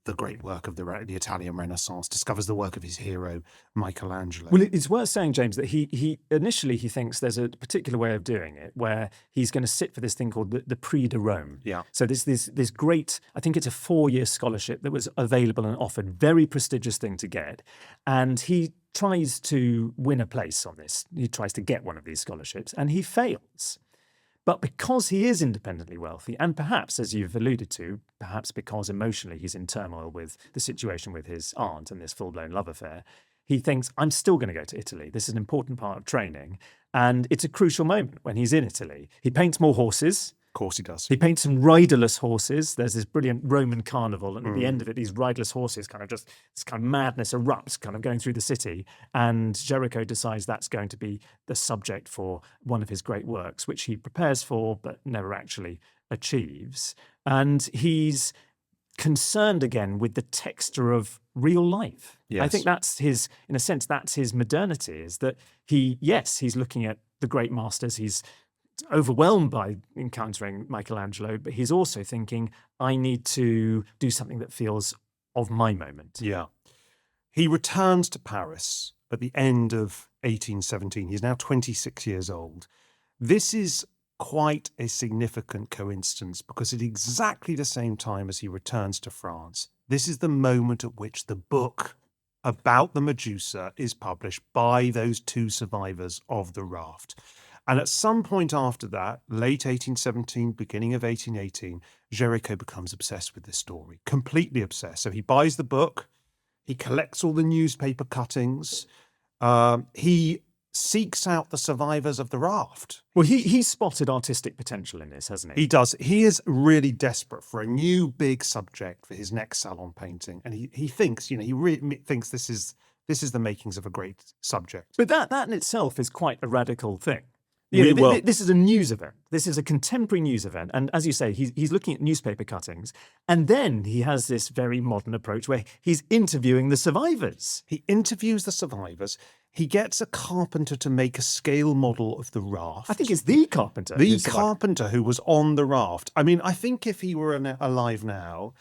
the great work of the Italian Renaissance, discovers the work of his hero, Michelangelo. Well, it's worth saying, James, that he initially thinks there's a particular way of doing it where he's going to sit for this thing called the Prix de Rome. Yeah. So this great, I think it's a 4-year scholarship that was available and offered, very prestigious thing to get. And he tries to win a place on this. He tries to get one of these scholarships and he fails. But because he is independently wealthy, and perhaps, as you've alluded to, perhaps because emotionally he's in turmoil with the situation with his aunt and this full-blown love affair, he thinks, I'm still going to go to Italy. This is an important part of training. And it's a crucial moment when he's in Italy. He paints more horses. Of course he does. He paints some riderless horses. There's this brilliant Roman carnival, and at the end of it, these riderless horses this kind of madness erupts, kind of going through the city. And Géricault decides that's going to be the subject for one of his great works, which he prepares for, but never actually achieves. And he's concerned again with the texture of real life. Yes. I think that's his, in a sense, that's his modernity, is that he's looking at the great masters. He's overwhelmed by encountering Michelangelo, but he's also thinking, I need to do something that feels of my moment. Yeah. He returns to Paris at the end of 1817. He's now 26 years old. This is quite a significant coincidence because at exactly the same time as he returns to France, this is the moment at which the book about the Medusa is published by those two survivors of the Raft. And at some point after that, late 1817, beginning of 1818, Géricault becomes obsessed with this story, completely obsessed. So he buys the book, he collects all the newspaper cuttings, he seeks out the survivors of the Raft. Well, he spotted artistic potential in this, hasn't he? He does. He is really desperate for a new big subject for his next salon painting. And he thinks, he really thinks this is the makings of a great subject. But that in itself is quite a radical thing. This is a news event. This is a contemporary news event. And as you say, he's looking at newspaper cuttings. And then he has this very modern approach where he's interviewing the survivors. He interviews the survivors. He gets a carpenter to make a scale model of the Raft. I think it's the carpenter. The carpenter who was on the Raft. I mean, I think if he were alive now,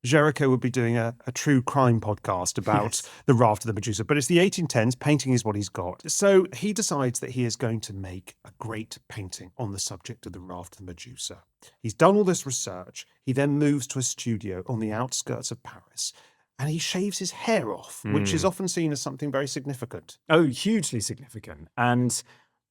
Géricault would be doing a true crime podcast about the Raft of the Medusa, but it's the 1810s. Painting is what he's got. So he decides that he is going to make a great painting on the subject of the Raft of the Medusa. He's done all this research. He then moves to a studio on the outskirts of Paris, and he shaves his hair off, which is often seen as something very significant. Oh, hugely significant. And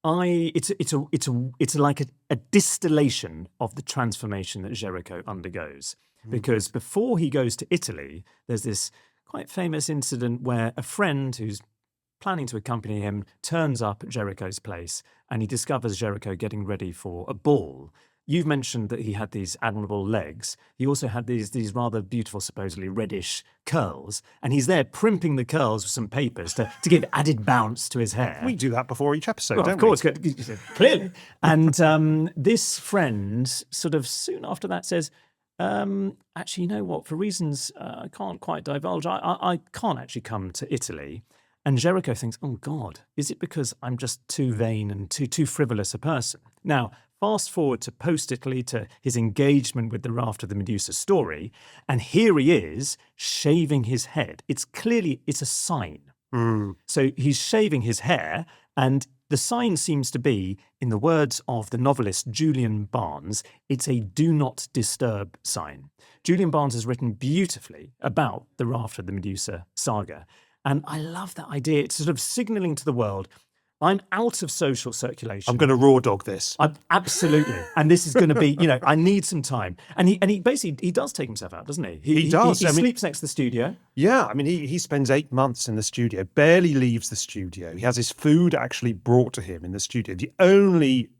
it's like a distillation of the transformation that Géricault undergoes. Because before he goes to Italy, there's this quite famous incident where a friend who's planning to accompany him turns up at Géricault's place, and he discovers Géricault getting ready for a ball. You've mentioned that he had these admirable legs. He also had these rather beautiful, supposedly reddish curls, and he's there primping the curls with some papers to give added bounce to his hair. We do that before each episode, Well, don't of course, we? clearly. And this friend sort of soon after that says, actually, you know what, for reasons I can't quite divulge, I can't actually come to Italy. And Géricault thinks, oh God, is it because I'm just too vain and too frivolous a person? Now, fast forward to post-Italy, to his engagement with the Raft of the Medusa story, and here he is shaving his head. It's a sign. So he's shaving his hair, and the sign seems to be, in the words of the novelist Julian Barnes, it's a do not disturb sign. Julian Barnes has written beautifully about the Raft of the Medusa saga. And I love that idea. It's sort of signalling to the world, I'm out of social circulation. I'm going to raw dog this. Absolutely. And this is going to be, I need some time. And he basically, he does take himself out, doesn't he? He does. He sleeps next to the studio. Yeah, I mean, he spends 8 months in the studio, barely leaves the studio. He has his food actually brought to him in the studio. The only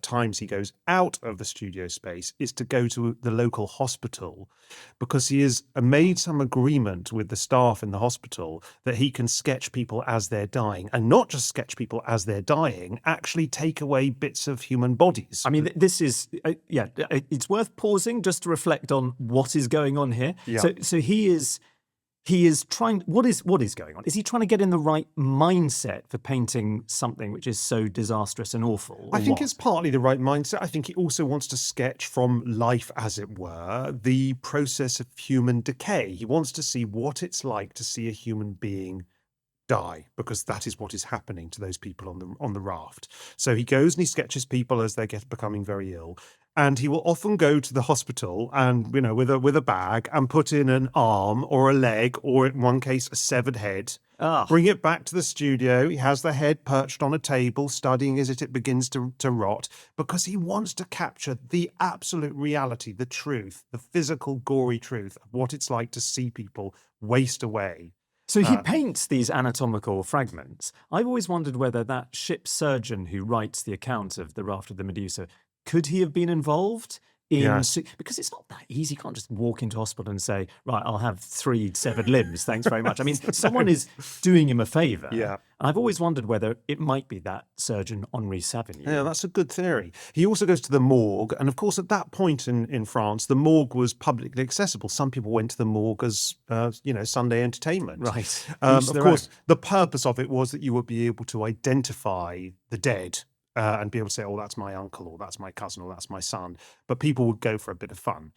times he goes out of the studio space is to go to the local hospital, because he has made some agreement with the staff in the hospital that he can sketch people as they're dying, and not just sketch people as they're dying, actually take away bits of human bodies. I mean, this is, it's worth pausing just to reflect on what is going on here. Yeah. So he is trying, what is going on? Is he trying to get in the right mindset for painting something which is so disastrous and awful? I think it's partly the right mindset. I think he also wants to sketch from life, as it were, the process of human decay. He wants to see what it's like to see a human being die, because that is what is happening to those people on the raft. So he goes and he sketches people as they get becoming very ill. And he will often go to the hospital and, with a bag, and put in an arm or a leg, or in one case, a severed head. Bring it back to the studio. He has the head perched on a table, studying as it begins to rot, because he wants to capture the absolute reality, the truth, the physical, gory truth of what it's like to see people waste away. So he paints these anatomical fragments. I've always wondered whether that ship surgeon who writes the account of the Raft of the Medusa, could he have been involved in? Yes. Because it's not that easy. You can't just walk into hospital and say, right, I'll have 3 severed limbs. Thanks very much. I mean, someone is doing him a favour. Yeah. I've always wondered whether it might be that surgeon Henri Savigny. Yeah, that's a good theory. He also goes to the morgue. And of course, at that point in France, the morgue was publicly accessible. Some people went to the morgue as, Sunday entertainment. Right. Of course, the purpose of it was that you would be able to identify the dead. And be able to say, oh, that's my uncle, or that's my cousin, or that's my son. But people would go for a bit of fun.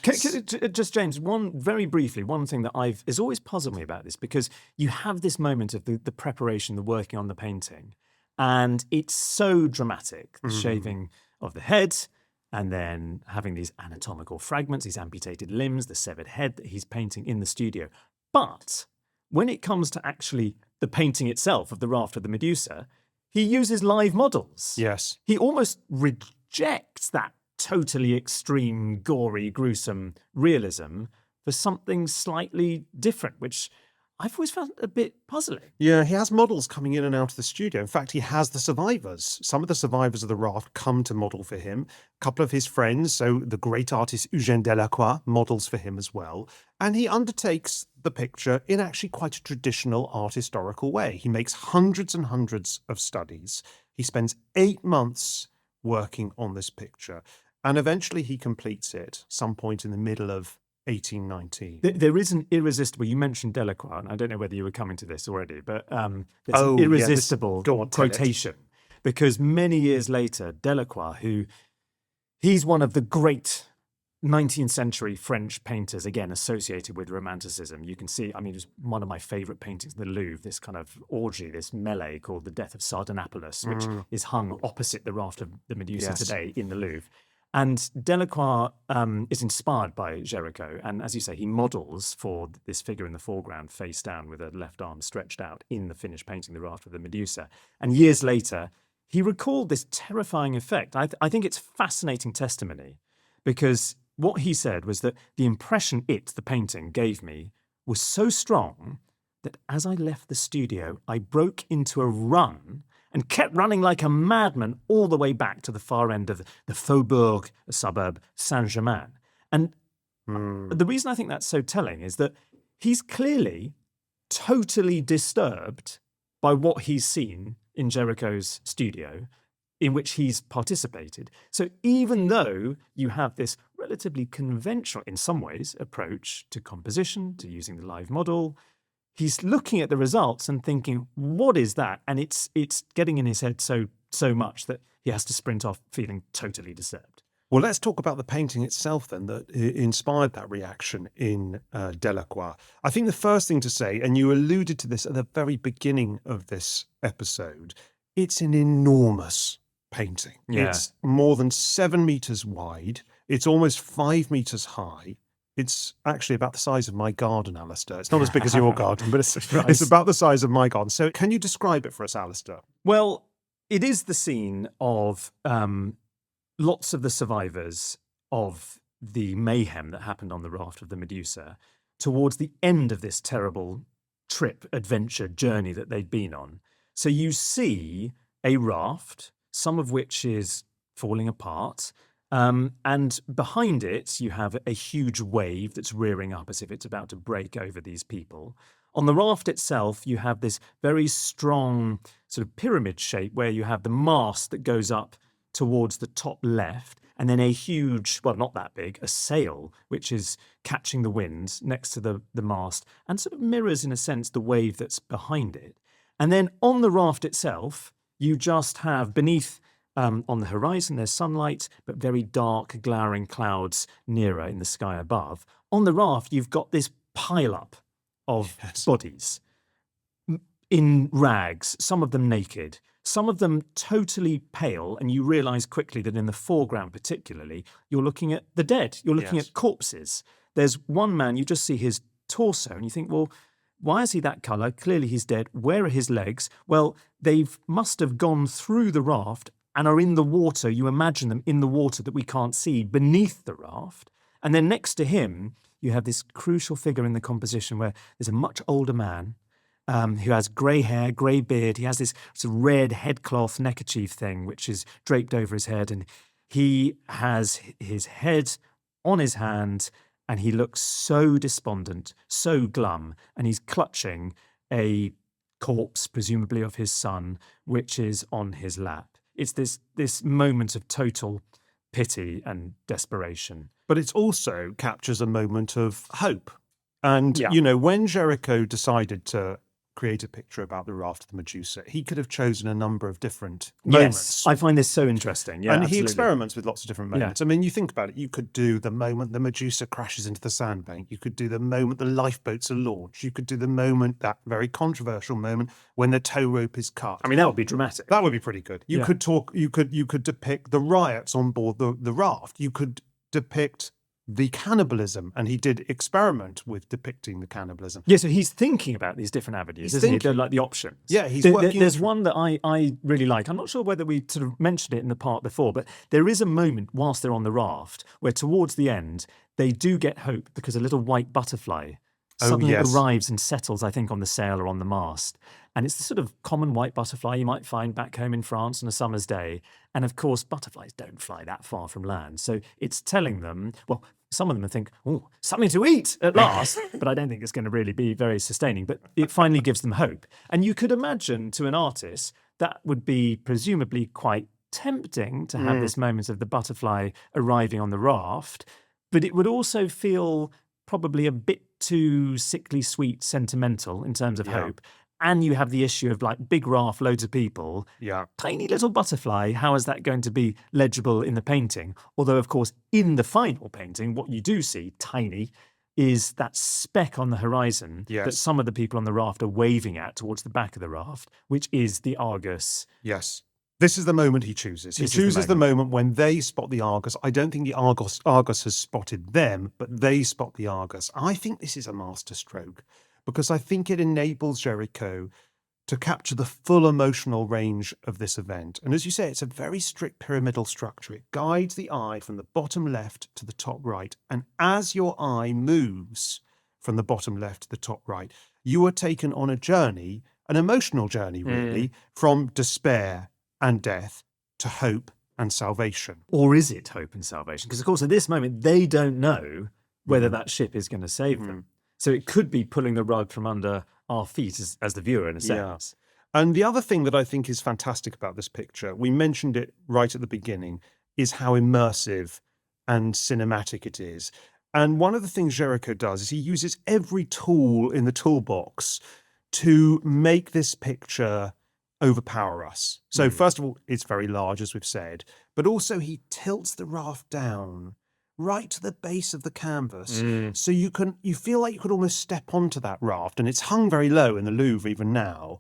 Just, James, very briefly, one thing that has always puzzled me about this, because you have this moment of the preparation, the working on the painting, and it's so dramatic, the shaving of the head, and then having these anatomical fragments, these amputated limbs, the severed head that he's painting in the studio. But when it comes to actually the painting itself of the Raft of the Medusa, he uses live models. Yes. He almost rejects that totally extreme, gory, gruesome realism for something slightly different, which I've always found a bit puzzling. Yeah, he has models coming in and out of the studio. In fact, he has the survivors. Some of the survivors of the raft come to model for him. A couple of his friends, so the great artist Eugène Delacroix, models for him as well. And he undertakes the picture in actually quite a traditional art historical way. He makes hundreds and hundreds of studies. He spends 8 months working on this picture. And eventually he completes it some point in the middle of 1819. There is an irresistible, you mentioned Delacroix, and I don't know whether you were coming to this already, but there's an irresistible quotation. Because many years later, Delacroix, he's one of the great 19th century French painters, again, associated with Romanticism. You can see, I mean, it's one of my favourite paintings in the Louvre, this kind of orgy, this melee called The Death of Sardanapalus, which is hung opposite the Raft of the Medusa today in the Louvre. And Delacroix is inspired by Géricault. And as you say, he models for this figure in the foreground, face down with a left arm stretched out in the finished painting, The Raft of the Medusa. And years later, he recalled this terrifying effect. I think it's fascinating testimony, because what he said was that the impression the painting, gave me was so strong that as I left the studio, I broke into a run and kept running like a madman all the way back to the far end of the Faubourg suburb, Saint-Germain. And the reason I think that's so telling is that he's clearly totally disturbed by what he's seen in Géricault's studio, in which he's participated. So even though you have this relatively conventional, in some ways, approach to composition, to using the live model, he's looking at the results and thinking, what is that? And it's getting in his head so much that he has to sprint off feeling totally disturbed. Well, let's talk about the painting itself then that inspired that reaction in Delacroix. I think the first thing to say, and you alluded to this at the very beginning of this episode, it's an enormous painting. Yeah. It's more than 7 meters wide. It's almost 5 meters high. It's actually about the size of my garden, Alastair. It's not as big as your garden, but it's about the size of my garden. So can you describe it for us, Alastair? Well, it is the scene of lots of the survivors of the mayhem that happened on the Raft of the Medusa towards the end of this terrible trip, adventure, journey that they'd been on. So you see a raft, some of which is falling apart, and behind it you have a huge wave that's rearing up as if it's about to break over these people. On the raft itself, you have this very strong sort of pyramid shape where you have the mast that goes up towards the top left, and then a huge, well, not that big, a sail, which is catching the wind next to the mast and sort of mirrors, in a sense, the wave that's behind it. And then on the raft itself, you just have beneath, on the horizon, there's sunlight, but very dark, glowering clouds nearer in the sky above. On the raft, you've got this pile-up of bodies in rags, some of them naked, some of them totally pale, and you realise quickly that in the foreground particularly, you're looking at the dead, you're looking at corpses. There's one man, you just see his torso, and you think, well, why is he that colour? Clearly he's dead. Where are his legs? Well, they must have gone through the raft and are in the water. You imagine them in the water that we can't see beneath the raft. And then next to him, you have this crucial figure in the composition where there's a much older man who has grey hair, grey beard. He has this sort of red headcloth neckerchief thing, which is draped over his head. And he has his head on his hand, and he looks so despondent, so glum, and he's clutching a corpse, presumably of his son, which is on his lap. It's this moment of total pity and desperation. But it also captures a moment of hope. And, you know, when Géricault decided to create a picture about the Raft of the Medusa, he could have chosen a number of different moments. Yes, I find this so interesting. Yeah, and absolutely. He experiments with lots of different moments. I mean, you think about it, you could do the moment the Medusa crashes into the sandbank. You could do the moment the lifeboats are launched. You could do the moment, that very controversial moment, when the tow rope is cut. I mean, that would be dramatic. That would be pretty good. You could depict the riots on board the raft. You could depict the cannibalism, and he did experiment with depicting the cannibalism. Yeah, so he's thinking about these different avenues, isn't he? They're like the options. Yeah, there's one that I really like. I'm not sure whether we sort of mentioned it in the part before, but there is a moment whilst they're on the raft where towards the end, they do get hope because a little white butterfly suddenly arrives and settles, I think, on the sail or on the mast. And it's the sort of common white butterfly you might find back home in France on a summer's day. And of course, butterflies don't fly that far from land. So it's telling them, well, some of them think, oh, something to eat at last. But I don't think it's going to really be very sustaining. But it finally gives them hope. And you could imagine to an artist that would be presumably quite tempting to have this moment of the butterfly arriving on the raft. But it would also feel probably a bit too sickly sweet, sentimental in terms of hope. and you have the issue of like big raft, loads of people, Yeah. tiny little butterfly. How is that going to be legible in the painting? Although, of course, in the final painting, what you do see, tiny, is that speck on the horizon that Yes. some of the people on the raft are waving at towards the back of the raft, which is the Argus. Yes. This is the moment he chooses. He This is the chooses the moment when they spot the Argus. I don't think the Argus has spotted them, but they spot the Argus. I think this is a masterstroke because I think it enables Géricault to capture the full emotional range of this event. And as you say, it's a very strict pyramidal structure. It guides the eye from the bottom left to the top right. And as your eye moves from the bottom left to the top right, you are taken on a journey, an emotional journey, really, from despair and death to hope and salvation. Or is it hope and salvation? Because, of course, at this moment, they don't know whether that ship is going to save them. So it could be pulling the rug from under our feet as the viewer, in a sense. Yeah. And the other thing that I think is fantastic about this picture, we mentioned it right at the beginning, is how immersive and cinematic it is. And one of the things Géricault does is he uses every tool in the toolbox to make this picture overpower us. So first of all, it's very large, as we've said, but also he tilts the raft down right to the base of the canvas. So you feel like you could almost step onto that raft, and it's hung very low in the Louvre even now.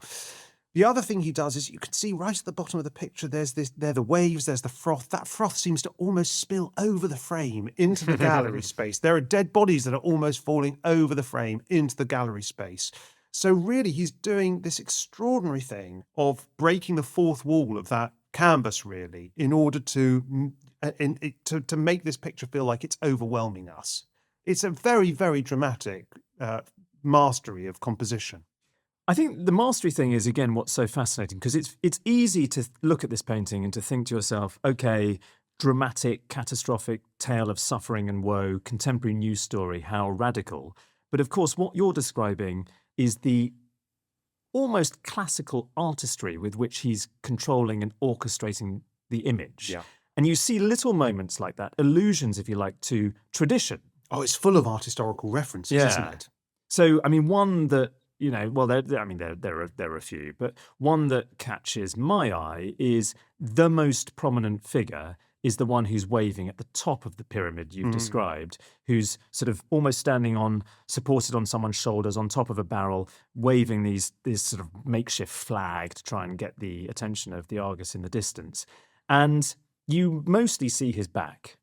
The other thing he does is you can see right at the bottom of the picture, there are the waves, there's the froth. That froth seems to almost spill over the frame into the gallery space. There are dead bodies that are almost falling over the frame into the gallery space. So really, he's doing this extraordinary thing of breaking the fourth wall of that canvas, really, in order to make this picture feel like it's overwhelming us. It's a very, very dramatic mastery of composition. I think the mastery thing is, again, what's so fascinating, because it's easy to look at this painting and to think to yourself, okay, dramatic, catastrophic tale of suffering and woe, contemporary news story, how radical. But of course, what you're describing is the almost classical artistry with which he's controlling and orchestrating the image. Yeah. And you see little moments like that, allusions, if you like, to tradition. Oh, it's full of art historical references, isn't it? So, I mean, one that, you know, well, there are a few, but one that catches my eye is the most prominent figure is the one who's waving at the top of the pyramid you've described, who's sort of almost standing supported on someone's shoulders on top of a barrel, waving this sort of makeshift flag to try and get the attention of the Argus in the distance. And you mostly see his back.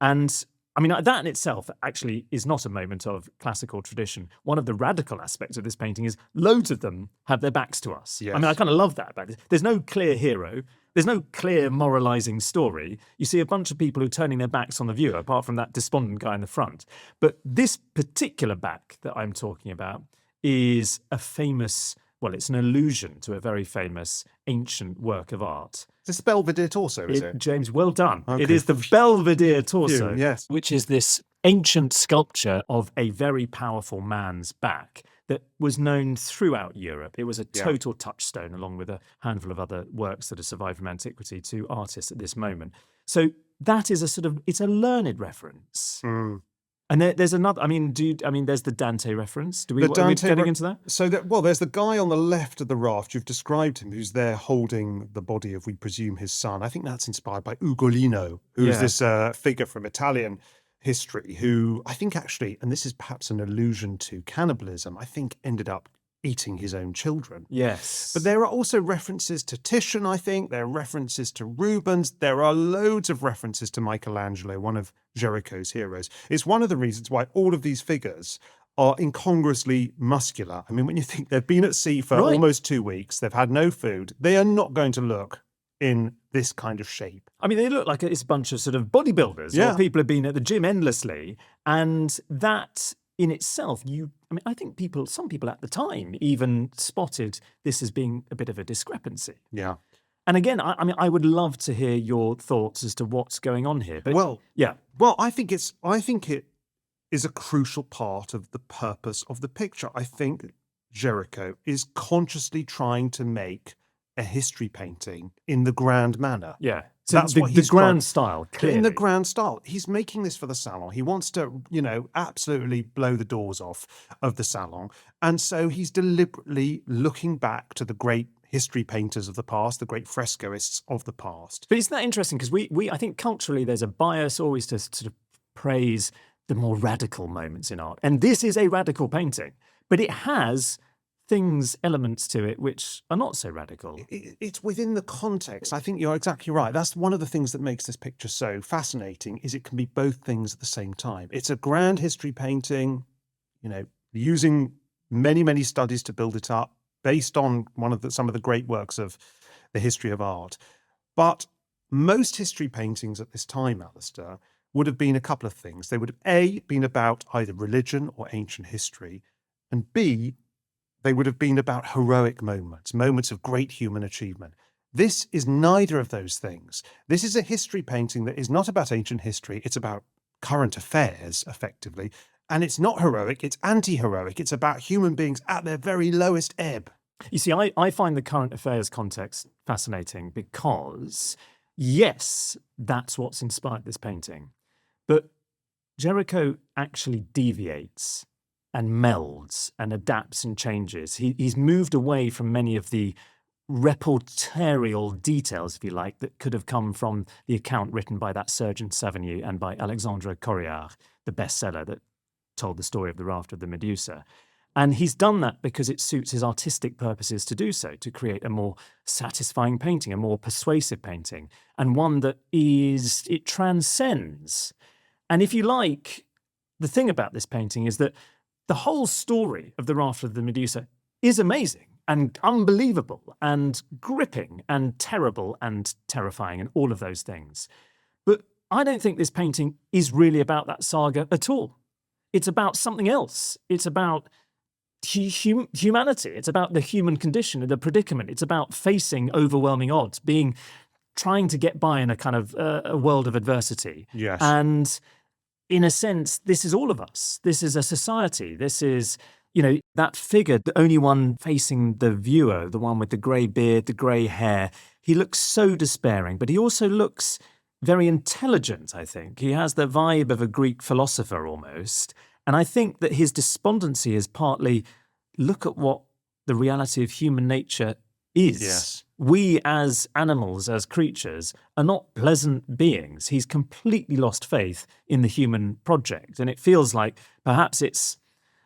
And I mean, that in itself actually is not a moment of classical tradition. One of the radical aspects of this painting is loads of them have their backs to us. Yes. I mean, I kind of love that about this. There's no clear hero. There's no clear moralizing story. You see a bunch of people who are turning their backs on the viewer, apart from that despondent guy in the front. But this particular back that I'm talking about is a famous, well, it's an allusion to a very famous ancient work of art. Is this the Belvedere torso, is it? James, well done. Okay. It is the Belvedere torso, yes. which is this ancient sculpture of a very powerful man's back that was known throughout Europe. It was a total touchstone, along with a handful of other works that have survived from antiquity, to artists at this moment. So that is it's a learned reference. And there's another. I mean, there's the Dante reference. Are we getting into that? So there's the guy on the left of the raft. You've described him, who's there holding the body of, we presume, his son. I think that's inspired by Ugolino, who is this figure from Italian history, who I think actually, and this is perhaps an allusion to cannibalism, I think ended up eating his own children. Yes. But there are also references to Titian, I think. There are references to Rubens. There are loads of references to Michelangelo, one of Géricault's heroes. It's one of the reasons why all of these figures are incongruously muscular. I mean, when you think they've been at sea for almost 2 weeks, they've had no food, they are not going to look in this kind of shape. I mean, they look like it's a bunch of sort of bodybuilders or people have been at the gym endlessly. And that in itself, I think some people at the time even spotted this as being a bit of a discrepancy. Yeah. And again, I would love to hear your thoughts as to what's going on here. But Well, I think it is a crucial part of the purpose of the picture. I think Géricault is consciously trying to make a history painting in the grand manner. Yeah. So That's the, what the he's grand style, clearly. in the grand style. He's making this for the salon. He wants to, absolutely blow the doors off of the salon. And so he's deliberately looking back to the great history painters of the past, the great frescoists of the past. But isn't that interesting? Because we I think culturally there's a bias always to sort of praise the more radical moments in art. And this is a radical painting, but it has elements to it which are not so radical. It's within the context. I think you're exactly right. That's one of the things that makes this picture so fascinating, is it can be both things at the same time. It's a grand history painting, using many, many studies to build it up, based on some of the great works of the history of art. But most history paintings at this time, Alastair, would have been a couple of things. They would have A, been about either religion or ancient history, and B, they would have been about heroic moments of great human achievement. This is neither of those things. This is a history painting that is not about ancient history. It's about current affairs, effectively. And it's not heroic, it's anti-heroic. It's about human beings at their very lowest ebb. You see, I find the current affairs context fascinating because, yes, that's what's inspired this painting. But Géricault actually deviates and melds and adapts and changes. He's moved away from many of the reportorial details, if you like, that could have come from the account written by that Surgeon Savigny and by Alexandre Correard, the bestseller that told the story of the Raft of the Medusa. And he's done that because it suits his artistic purposes to do so, to create a more satisfying painting, a more persuasive painting, and one that it transcends. And if you like, the thing about this painting is that the whole story of the Raft of the Medusa is amazing and unbelievable and gripping and terrible and terrifying and all of those things. But I don't think this painting is really about that saga at all. It's about something else. It's about humanity. It's about the human condition and the predicament. It's about facing overwhelming odds, trying to get by in a kind of a world of adversity. Yes. And in a sense, this is all of us. This is a society. This is, that figure, the only one facing the viewer, the one with the grey beard, the grey hair. He looks so despairing, but he also looks very intelligent, I think. He has the vibe of a Greek philosopher almost. And I think that his despondency is partly, look at what the reality of human nature is. Yes. We as animals, as creatures, are not pleasant beings. He's completely lost faith in the human project. And it feels like perhaps it's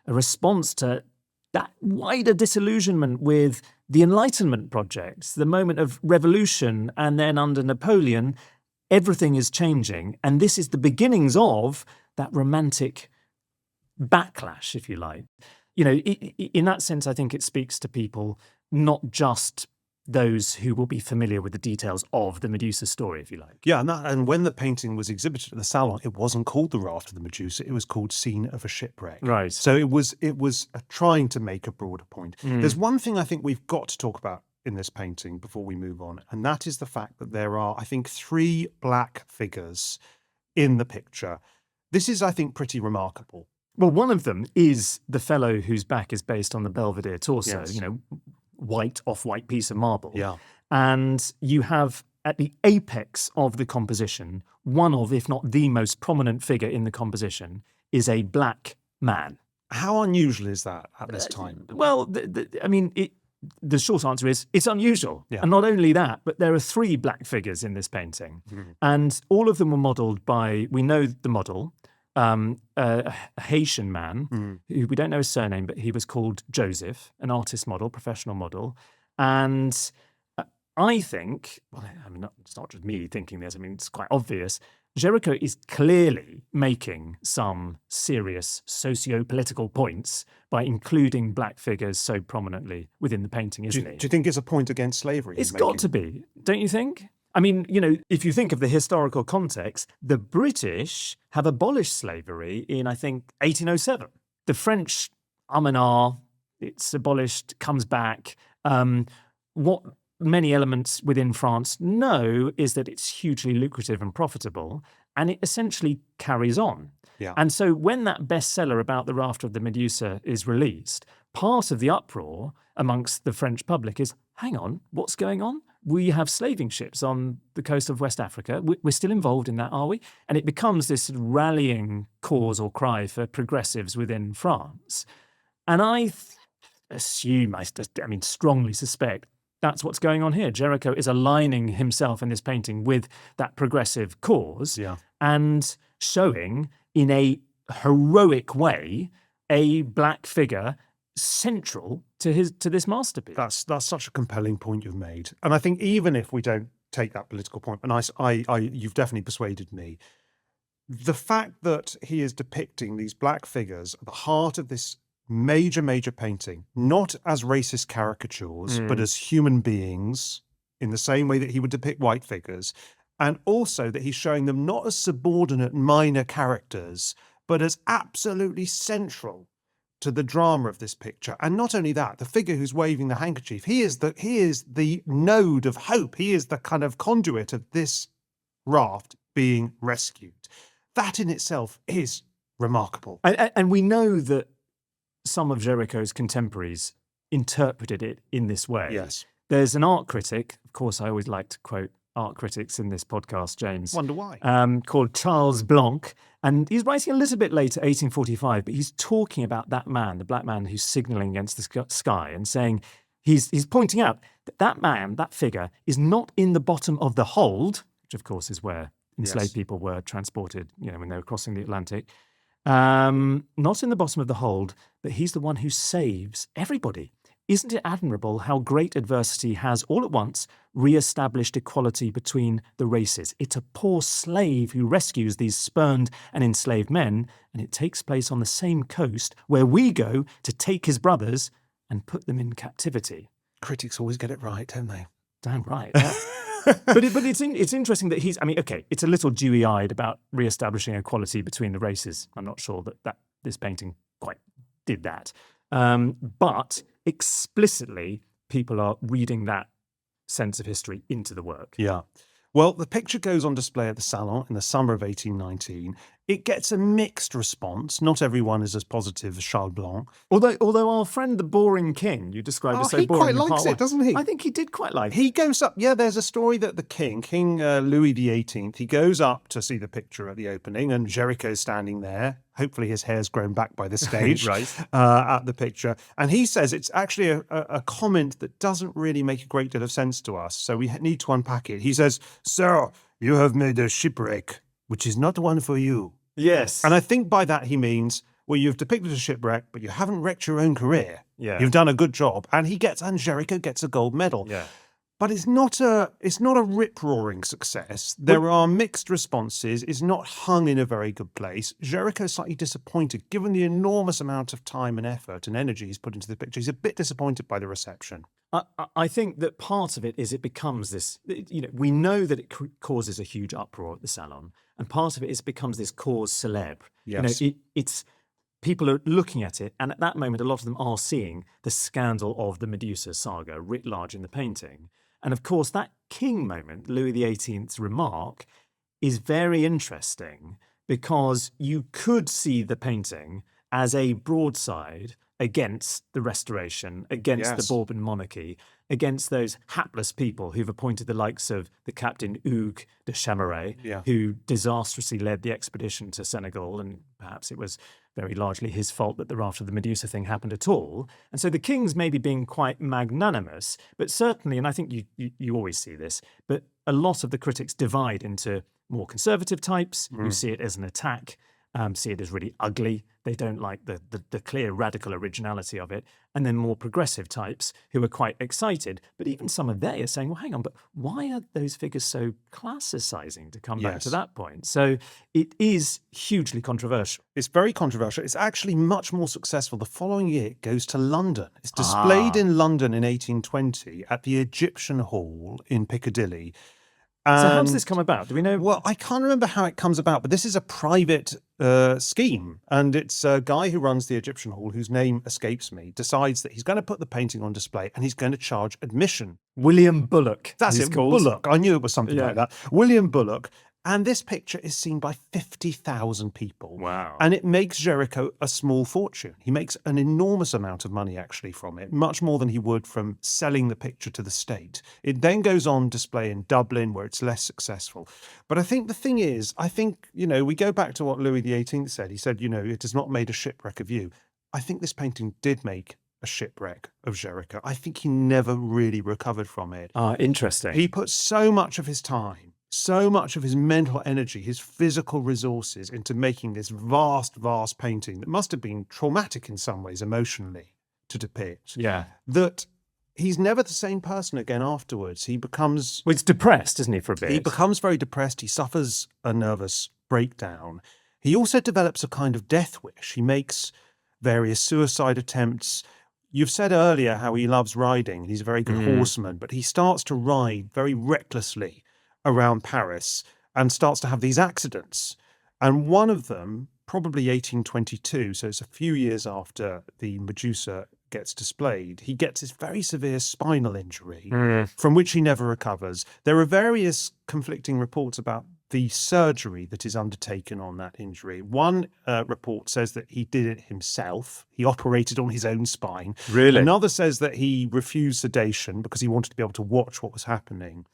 a response to that wider disillusionment with the Enlightenment project, the moment of revolution, and then under Napoleon, everything is changing. And this is the beginnings of that romantic backlash, if you like. In that sense, I think it speaks to people, not just those who will be familiar with the details of the Medusa story, if you like. Yeah, and when the painting was exhibited at the Salon, it wasn't called The Raft of the Medusa, it was called Scene of a Shipwreck. Right. So it was trying to make a broader point. There's one thing I think we've got to talk about in this painting before we move on, and that is the fact that there are, I think, 3 black figures in the picture. This is, I think, pretty remarkable. Well, one of them is the fellow whose back is based on the Belvedere torso, Yes. off-white piece of marble. Yeah. And you have, at the apex of the composition, one of, if not the most prominent figure in the composition, is a black man. How unusual is that at this time? Well, the short answer is it's unusual. Yeah. And not only that, but there are 3 black figures in this painting. And all of them were modelled by, we know the model, a Haitian man, who we don't know his surname, but he was called Joseph, an artist model, professional model. And I think, it's not just me thinking this, it's quite obvious, Géricault is clearly making some serious socio-political points by including black figures so prominently within the painting, isn't he? Do you think it's a point against slavery? It's got to be, don't you think? If you think of the historical context, the British have abolished slavery in, I think, 1807. The French, it's abolished, comes back. What many elements within France know is that it's hugely lucrative and profitable, and it essentially carries on. Yeah. And so when that bestseller about the Raft of the Medusa is released, part of the uproar amongst the French public is, hang on, what's going on? we have slaving ships on the coast of West Africa. We're still involved in that, are we? And it becomes this rallying cause or cry for progressives within France. And I strongly suspect that's what's going on here. Géricault is aligning himself in this painting with that progressive cause and showing in a heroic way a black figure central to this masterpiece. That's such a compelling point you've made. And I think even if we don't take that political point, and you've definitely persuaded me, the fact that he is depicting these black figures at the heart of this major painting, not as racist caricatures, but as human beings in the same way that he would depict white figures, and also that he's showing them not as subordinate minor characters, but as absolutely central to the drama of this picture. And not only that, the figure who's waving the handkerchief, he is the node of hope. He is the kind of conduit of this raft being rescued. That in itself is remarkable. And we know that some of Géricault's contemporaries interpreted it in this way. Yes. There's an art critic, of course, I always like to quote art critics in this podcast, James. Wonder why. Called Charles Blanc. And he's writing a little bit later, 1845, but he's talking about that man, the black man who's signalling against the sky and saying, he's pointing out that man, that figure, is not in the bottom of the hold, which of course is where enslaved people were transported, when they were crossing the Atlantic. Not in the bottom of the hold, but he's the one who saves everybody. Isn't it admirable how great adversity has all at once re-established equality between the races? It's a poor slave who rescues these spurned and enslaved men, and it takes place on the same coast where we go to take his brothers and put them in captivity. Critics always get it right, don't they? Damn right. But it's interesting that it's a little dewy-eyed about re-establishing equality between the races. I'm not sure that this painting quite did that. But explicitly, people are reading that sense of history into the work. Yeah. Well, the picture goes on display at the Salon in the summer of 1819. It gets a mixed response. Not everyone is as positive as Charles Blanc. Although our friend the boring king, you described as so boring. He quite likes it, doesn't he? I think he did quite like it. He goes up, there's a story that the king Louis XVIII, he goes up to see the picture at the opening, and Géricault's standing there. Hopefully his hair's grown back by this stage at the picture. And he says it's actually a comment that doesn't really make a great deal of sense to us, so we need to unpack it. He says, "Sir, you have made a shipwreck, which is not one for you." Yes. And I think by that he means, well, you've depicted a shipwreck, but you haven't wrecked your own career. Yeah. You've done a good job. And Géricault gets a gold medal. Yeah. But it's not a rip-roaring success. There are mixed responses. It's not hung in a very good place. Géricault's slightly disappointed, given the enormous amount of time and effort and energy he's put into the picture. He's a bit disappointed by the reception. I think that part of it is it becomes this, we know that it causes a huge uproar at the Salon, and part of it is it becomes this cause célèbre. Yes. It's people are looking at it, and at that moment, a lot of them are seeing the scandal of the Medusa saga writ large in the painting. And of course, that king moment, Louis XVIII's remark, is very interesting because you could see the painting as a broadside against the Restoration, against the Bourbon monarchy, against those hapless people who've appointed the likes of the Captain Hugues de Chamaret, who disastrously led the expedition to Senegal, and perhaps it was very largely his fault that the Raft of the Medusa thing happened at all. And so the king's maybe being quite magnanimous, but certainly, and I think you always see this, but a lot of the critics divide into more conservative types who see it as an attack, see it as really ugly. They don't like the clear radical originality of it. And then more progressive types who are quite excited. But even some of they are saying, well, hang on, but why are those figures so classicizing to come back to that point? So it is hugely controversial. It's very controversial. It's actually much more successful. The following year, it goes to London. It's displayed in London in 1820 at the Egyptian Hall in Piccadilly. So how does this come about? Do we know? Well, I can't remember how it comes about, but this is a private scheme. And it's a guy who runs the Egyptian Hall, whose name escapes me, decides that he's going to put the painting on display and he's going to charge admission. William Bullock. That's it, Bullock. I knew it was something like that. William Bullock. And this picture is seen by 50,000 people. Wow. And it makes Géricault a small fortune. He makes an enormous amount of money, actually, from it, much more than he would from selling the picture to the state. It then goes on display in Dublin, where it's less successful. But I think the thing is, we go back to what Louis XVIII said. He said, it has not made a shipwreck of you. I think this painting did make a shipwreck of Géricault. I think he never really recovered from it. Interesting. He put so much of his time, so much of his mental energy, his physical resources into making this vast, vast painting that must have been traumatic in some ways emotionally to depict. Yeah. That he's never the same person again afterwards. He becomes... Well, he's depressed, isn't he, for a bit? He becomes very depressed. He suffers a nervous breakdown. He also develops a kind of death wish. He makes various suicide attempts. You've said earlier how he loves riding. He's a very good horseman, but he starts to ride very recklessly around Paris and starts to have these accidents. And one of them, probably 1822, so it's a few years after the Medusa gets displayed, he gets this very severe spinal injury from which he never recovers. There are various conflicting reports about the surgery that is undertaken on that injury. One report says that he did it himself. He operated on his own spine. Really? Another says that he refused sedation because he wanted to be able to watch what was happening.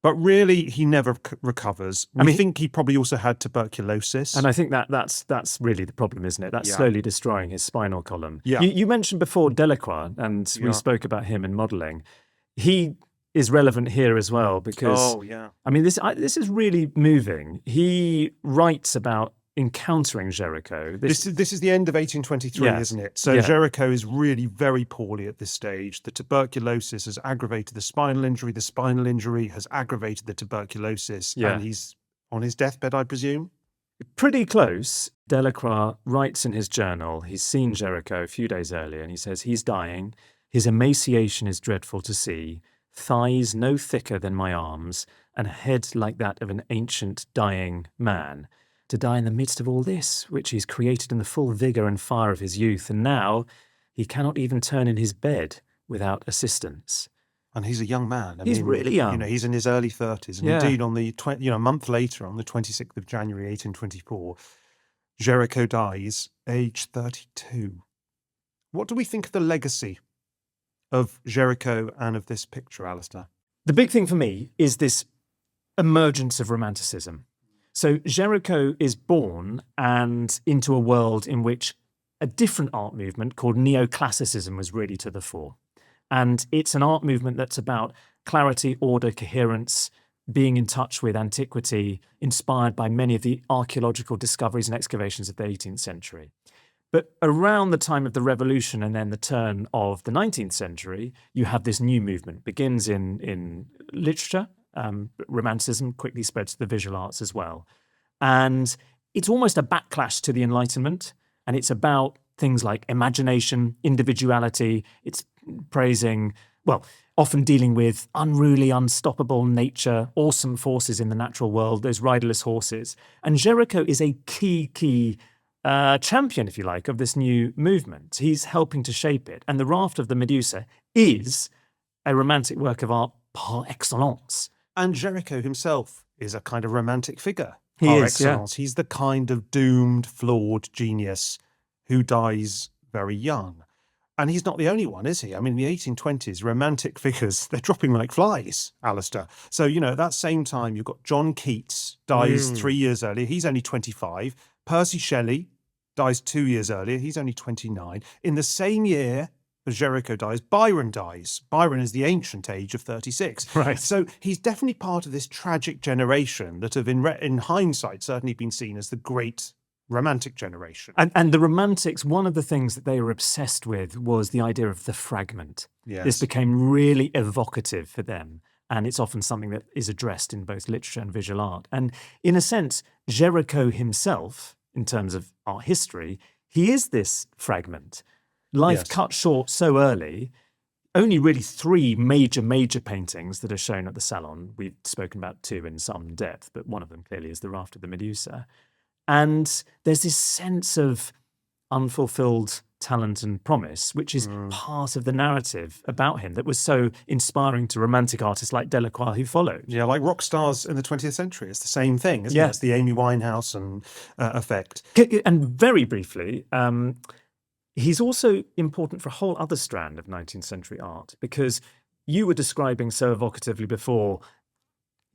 But really, he never recovers. I think he probably also had tuberculosis. And I think that's really the problem, isn't it? That's slowly destroying his spinal column. Yeah. You mentioned before Delacroix, and we spoke about him in modelling. He is relevant here as well because, this is really moving. He writes about encountering Géricault. This is the end of 1823, isn't it? So Géricault is really very poorly at this stage. The tuberculosis has aggravated the spinal injury. The spinal injury has aggravated the tuberculosis. Yeah. And he's on his deathbed, I presume? Pretty close. Delacroix writes in his journal, he's seen Géricault a few days earlier, and he says he's dying. His emaciation is dreadful to see. Thighs no thicker than my arms, and a head like that of an ancient dying man. To die in the midst of all this, which he's created in the full vigour and fire of his youth, and now he cannot even turn in his bed without assistance. And he's a young man. He's really young. He's in his early 30s. And indeed, on the a month later, on the 26th of January, 1824, Géricault dies, aged 32. What do we think of the legacy of Géricault and of this picture, Alastair? The big thing for me is this emergence of Romanticism. So Géricault is born and into a world in which a different art movement called neoclassicism was really to the fore. And it's an art movement that's about clarity, order, coherence, being in touch with antiquity, inspired by many of the archaeological discoveries and excavations of the 18th century. But around the time of the Revolution and then the turn of the 19th century, you have this new movement. It begins in literature. Romanticism quickly spreads to the visual arts as well. And it's almost a backlash to the Enlightenment. And it's about things like imagination, individuality. It's praising, often dealing with unruly, unstoppable nature, awesome forces in the natural world, those riderless horses. And Géricault is a key champion, if you like, of this new movement. He's helping to shape it. And the Raft of the Medusa is a romantic work of art par excellence. And Géricault himself is a kind of romantic figure. He par is, excellence. He's the kind of doomed, flawed genius who dies very young. And he's not the only one, is he? I mean, in the 1820s, romantic figures, they're dropping like flies, Alastair. So, at that same time, you've got John Keats, dies 3 years earlier. He's only 25. Percy Shelley dies 2 years earlier. He's only 29. In the same year as Géricault dies, Byron dies. Byron is the ancient age of 36. Right. So he's definitely part of this tragic generation that have, in hindsight, certainly been seen as the great romantic generation. And the Romantics, one of the things that they were obsessed with was the idea of the fragment. Yes. This became really evocative for them. And it's often something that is addressed in both literature and visual art. And in a sense, Géricault himself, in terms of art history, he is this fragment. Life cut short so early, only really 3 major paintings that are shown at the Salon. We've spoken about 2 in some depth, but one of them clearly is the Raft of the Medusa. And there's this sense of unfulfilled talent and promise, which is part of the narrative about him that was so inspiring to romantic artists like Delacroix who followed. Yeah, like rock stars in the 20th century. It's the same thing, isn't it? It's the Amy Winehouse and effect. And very briefly, he's also important for a whole other strand of 19th century art, because you were describing so evocatively before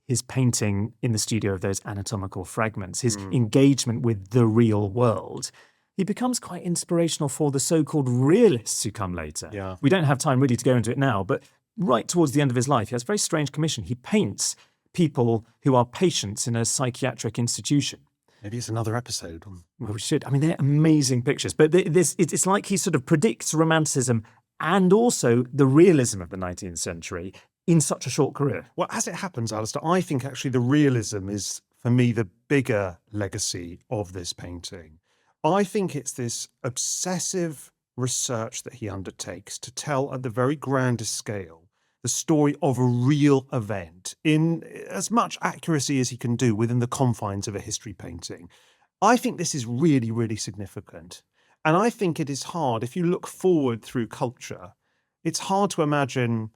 his painting in the studio of those anatomical fragments, his engagement with the real world. He becomes quite inspirational for the so-called realists who come later. Yeah. We don't have time really to go into it now, but right towards the end of his life, he has a very strange commission. He paints people who are patients in a psychiatric institution. Maybe it's another episode. Well, we should. I mean, they're amazing pictures, but it's like he sort of predicts romanticism and also the realism of the 19th century in such a short career. Well, as it happens, Alastair, I think actually the realism is, for me, the bigger legacy of this painting. I think it's this obsessive research that he undertakes to tell at the very grandest scale the story of a real event in as much accuracy as he can do within the confines of a history painting. I think this is really, really significant. And I think it is hard, if you look forward through culture, it's hard to imagine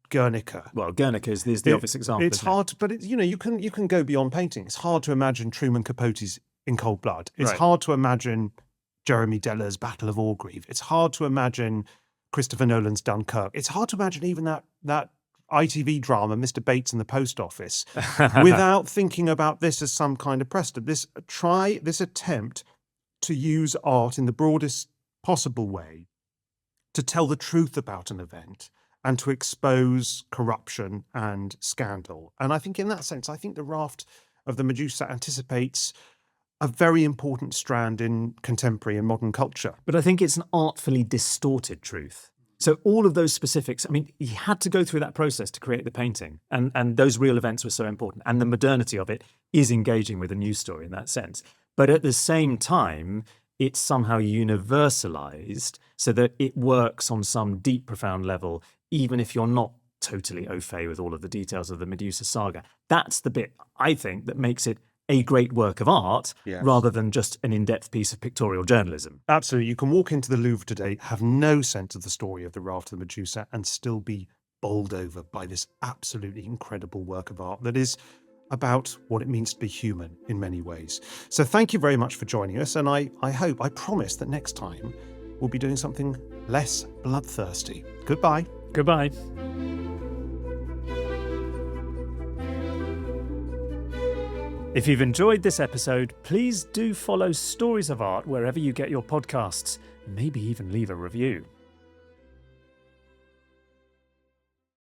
Guernica. Well, Guernica is the obvious example. It's hard, but you can go beyond painting. It's hard to imagine Truman Capote's In Cold Blood. It's hard to imagine Jeremy Deller's Battle of Orgreave. It's hard to imagine Christopher Nolan's Dunkirk. It's hard to imagine even that ITV drama, Mr. Bates in the Post Office, without thinking about this as some kind of precedent. This attempt to use art in the broadest possible way to tell the truth about an event and to expose corruption and scandal. And I think in that sense, I think the Raft of the Medusa anticipates a very important strand in contemporary and modern culture. But I think it's an artfully distorted truth. So all of those specifics, I mean, he had to go through that process to create the painting. And those real events were so important. And the modernity of it is engaging with a news story in that sense. But at the same time, it's somehow universalized so that it works on some deep, profound level, even if you're not totally au fait with all of the details of the Medusa saga. That's the bit, I think, that makes it a great work of art rather than just an in-depth piece of pictorial journalism. Absolutely. You can walk into the Louvre today, have no sense of the story of the Raft of the Medusa, and still be bowled over by this absolutely incredible work of art that is about what it means to be human in many ways. So thank you very much for joining us, and I promise that next time we'll be doing something less bloodthirsty. Goodbye. Goodbye. If you've enjoyed this episode, please do follow Stories of Art wherever you get your podcasts, and maybe even leave a review.